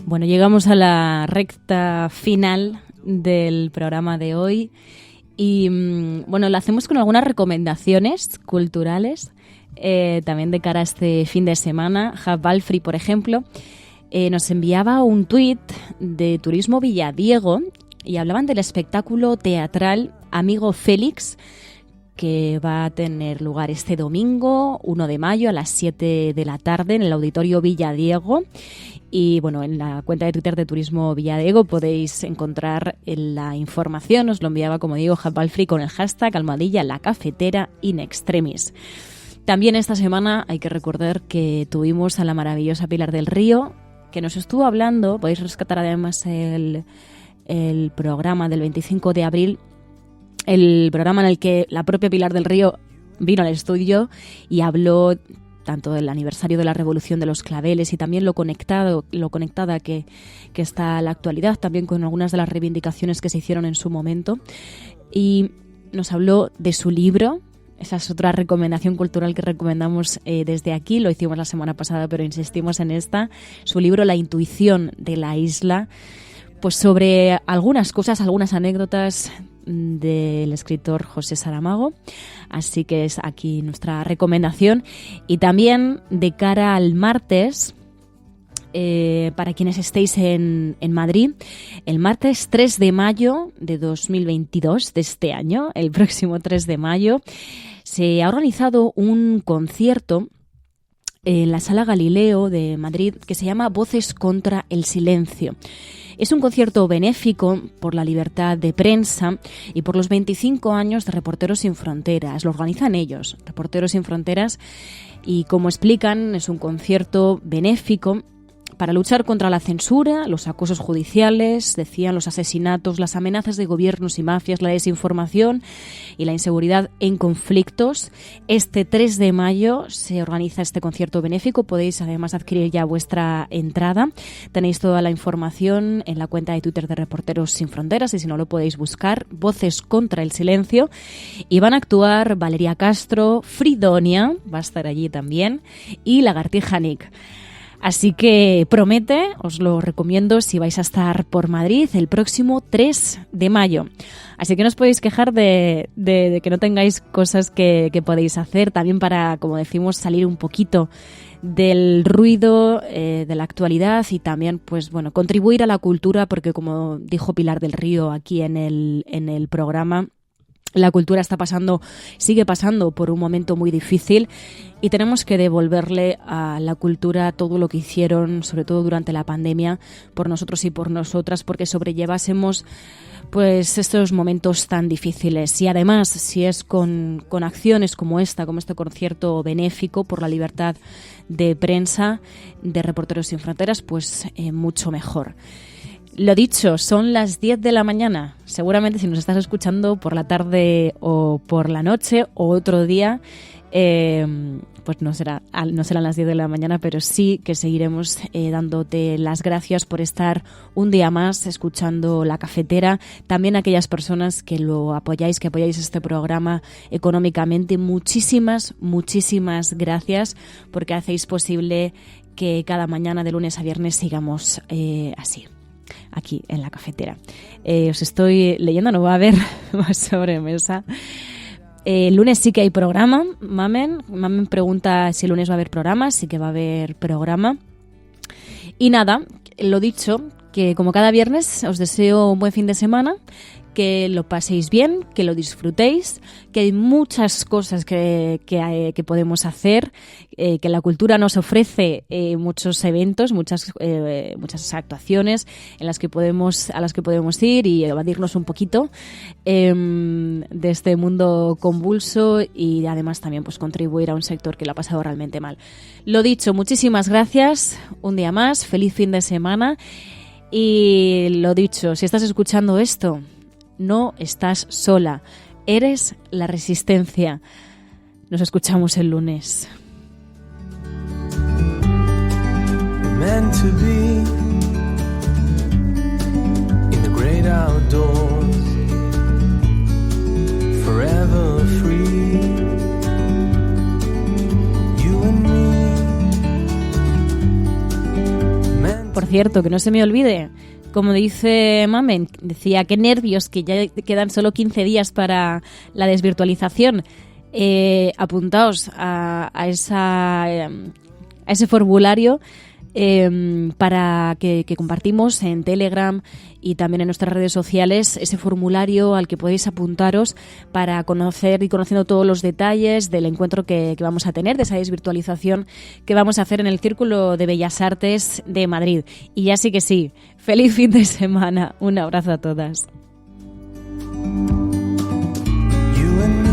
Bueno, llegamos a la recta final del programa de hoy y bueno, lo hacemos con algunas recomendaciones culturales también de cara a este fin de semana. Jav Balfri, por ejemplo, nos enviaba un tuit de Turismo Villadiego y hablaban del espectáculo teatral Amigo Félix, que va a tener lugar este domingo, 1 de mayo, a las 7 de la tarde en el Auditorio Villadiego. Y bueno, en la cuenta de Twitter de Turismo Villadiego podéis encontrar la información. Os lo enviaba, como digo, Jav Balfri con el hashtag #lacafetera in extremis. También esta semana hay que recordar que tuvimos a la maravillosa Pilar del Río, que nos estuvo hablando. Podéis rescatar además el programa del 25 de abril, el programa en el que la propia Pilar del Río vino al estudio y habló tanto del aniversario de la Revolución de los Claveles y también lo conectada que está la actualidad, también con algunas de las reivindicaciones que se hicieron en su momento. Y nos habló de su libro, Esa es otra recomendación cultural que recomendamos desde aquí. Lo hicimos la semana pasada, pero insistimos en esta. Su libro La intuición de la isla, pues sobre algunas cosas, algunas anécdotas del escritor José Saramago. Así que es aquí nuestra recomendación. Y también de cara al martes, para quienes estéis en Madrid, el martes 3 de mayo de 2022, de este año, el próximo 3 de mayo, se ha organizado un concierto en la Sala Galileo de Madrid que se llama Voces contra el Silencio. Es un concierto benéfico por la libertad de prensa y por los 25 años de Reporteros Sin Fronteras. Lo organizan ellos, Reporteros Sin Fronteras, y como explican, es un concierto benéfico para luchar contra la censura, los acosos judiciales, decían, los asesinatos, las amenazas de gobiernos y mafias, la desinformación y la inseguridad en conflictos. Este 3 de mayo se organiza este concierto benéfico. Podéis además adquirir ya vuestra entrada. Tenéis toda la información en la cuenta de Twitter de Reporteros Sin Fronteras, y si no lo podéis buscar, Voces contra el Silencio. Y van a actuar Valeria Castro, Fridonia, va a estar allí también, y Lagartija Nick. Así que promete, os lo recomiendo si vais a estar por Madrid el próximo 3 de mayo. Así que no os podéis quejar de que no tengáis cosas que podéis hacer, también para, como decimos, salir un poquito del ruido de la actualidad y también, pues bueno, contribuir a la cultura, porque como dijo Pilar del Río aquí en el programa, la cultura sigue pasando por un momento muy difícil y tenemos que devolverle a la cultura todo lo que hicieron, sobre todo durante la pandemia, por nosotros y por nosotras, porque sobrellevásemos pues estos momentos tan difíciles. Y además, si es con acciones como esta, como este concierto benéfico por la libertad de prensa de Reporteros Sin Fronteras, pues mucho mejor. Lo dicho, son las 10 de la mañana. Seguramente si nos estás escuchando por la tarde o por la noche o otro día, pues no serán las 10 de la mañana, pero sí que seguiremos dándote las gracias por estar un día más escuchando La Cafetera. También a aquellas personas que lo apoyáis, que apoyáis este programa económicamente, muchísimas gracias, porque hacéis posible que cada mañana de lunes a viernes sigamos así, aquí en La Cafetera. Os estoy leyendo, no va a haber más sobremesa. El lunes sí que hay programa. Mamen pregunta si el lunes va a haber programa. Sí que va a haber programa. Y nada, lo dicho, que como cada viernes os deseo un buen fin de semana, que lo paséis bien, que lo disfrutéis, que hay muchas cosas que podemos hacer, que la cultura nos ofrece muchos eventos, muchas actuaciones a las que podemos ir y evadirnos un poquito de este mundo convulso y además también pues contribuir a un sector que lo ha pasado realmente mal. Lo dicho, muchísimas gracias, un día más, feliz fin de semana y lo dicho, si estás escuchando esto, no estás sola, eres la resistencia. Nos escuchamos el lunes. Meant to be in the great outdoors, forever free, you and me. Por cierto, que no se me olvide, como dice Mamen, decía, qué nervios, que ya quedan solo 15 días para la desvirtualización. Apuntaos a ese formulario para que compartimos en Telegram y también en nuestras redes sociales, ese formulario al que podéis apuntaros para conocer y conociendo todos los detalles del encuentro que vamos a tener, de esa desvirtualización que vamos a hacer en el Círculo de Bellas Artes de Madrid. Y ya sí que sí, feliz fin de semana, un abrazo a todas. You and me,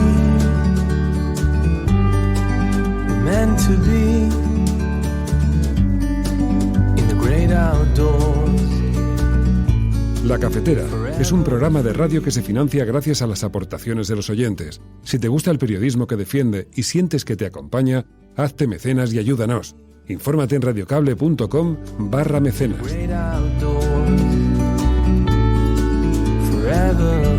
meant to be in the great outdoors. La Cafetera es un programa de radio que se financia gracias a las aportaciones de los oyentes. Si te gusta el periodismo que defiende y sientes que te acompaña, hazte mecenas y ayúdanos. Infórmate en radiocable.com/mecenas. Forever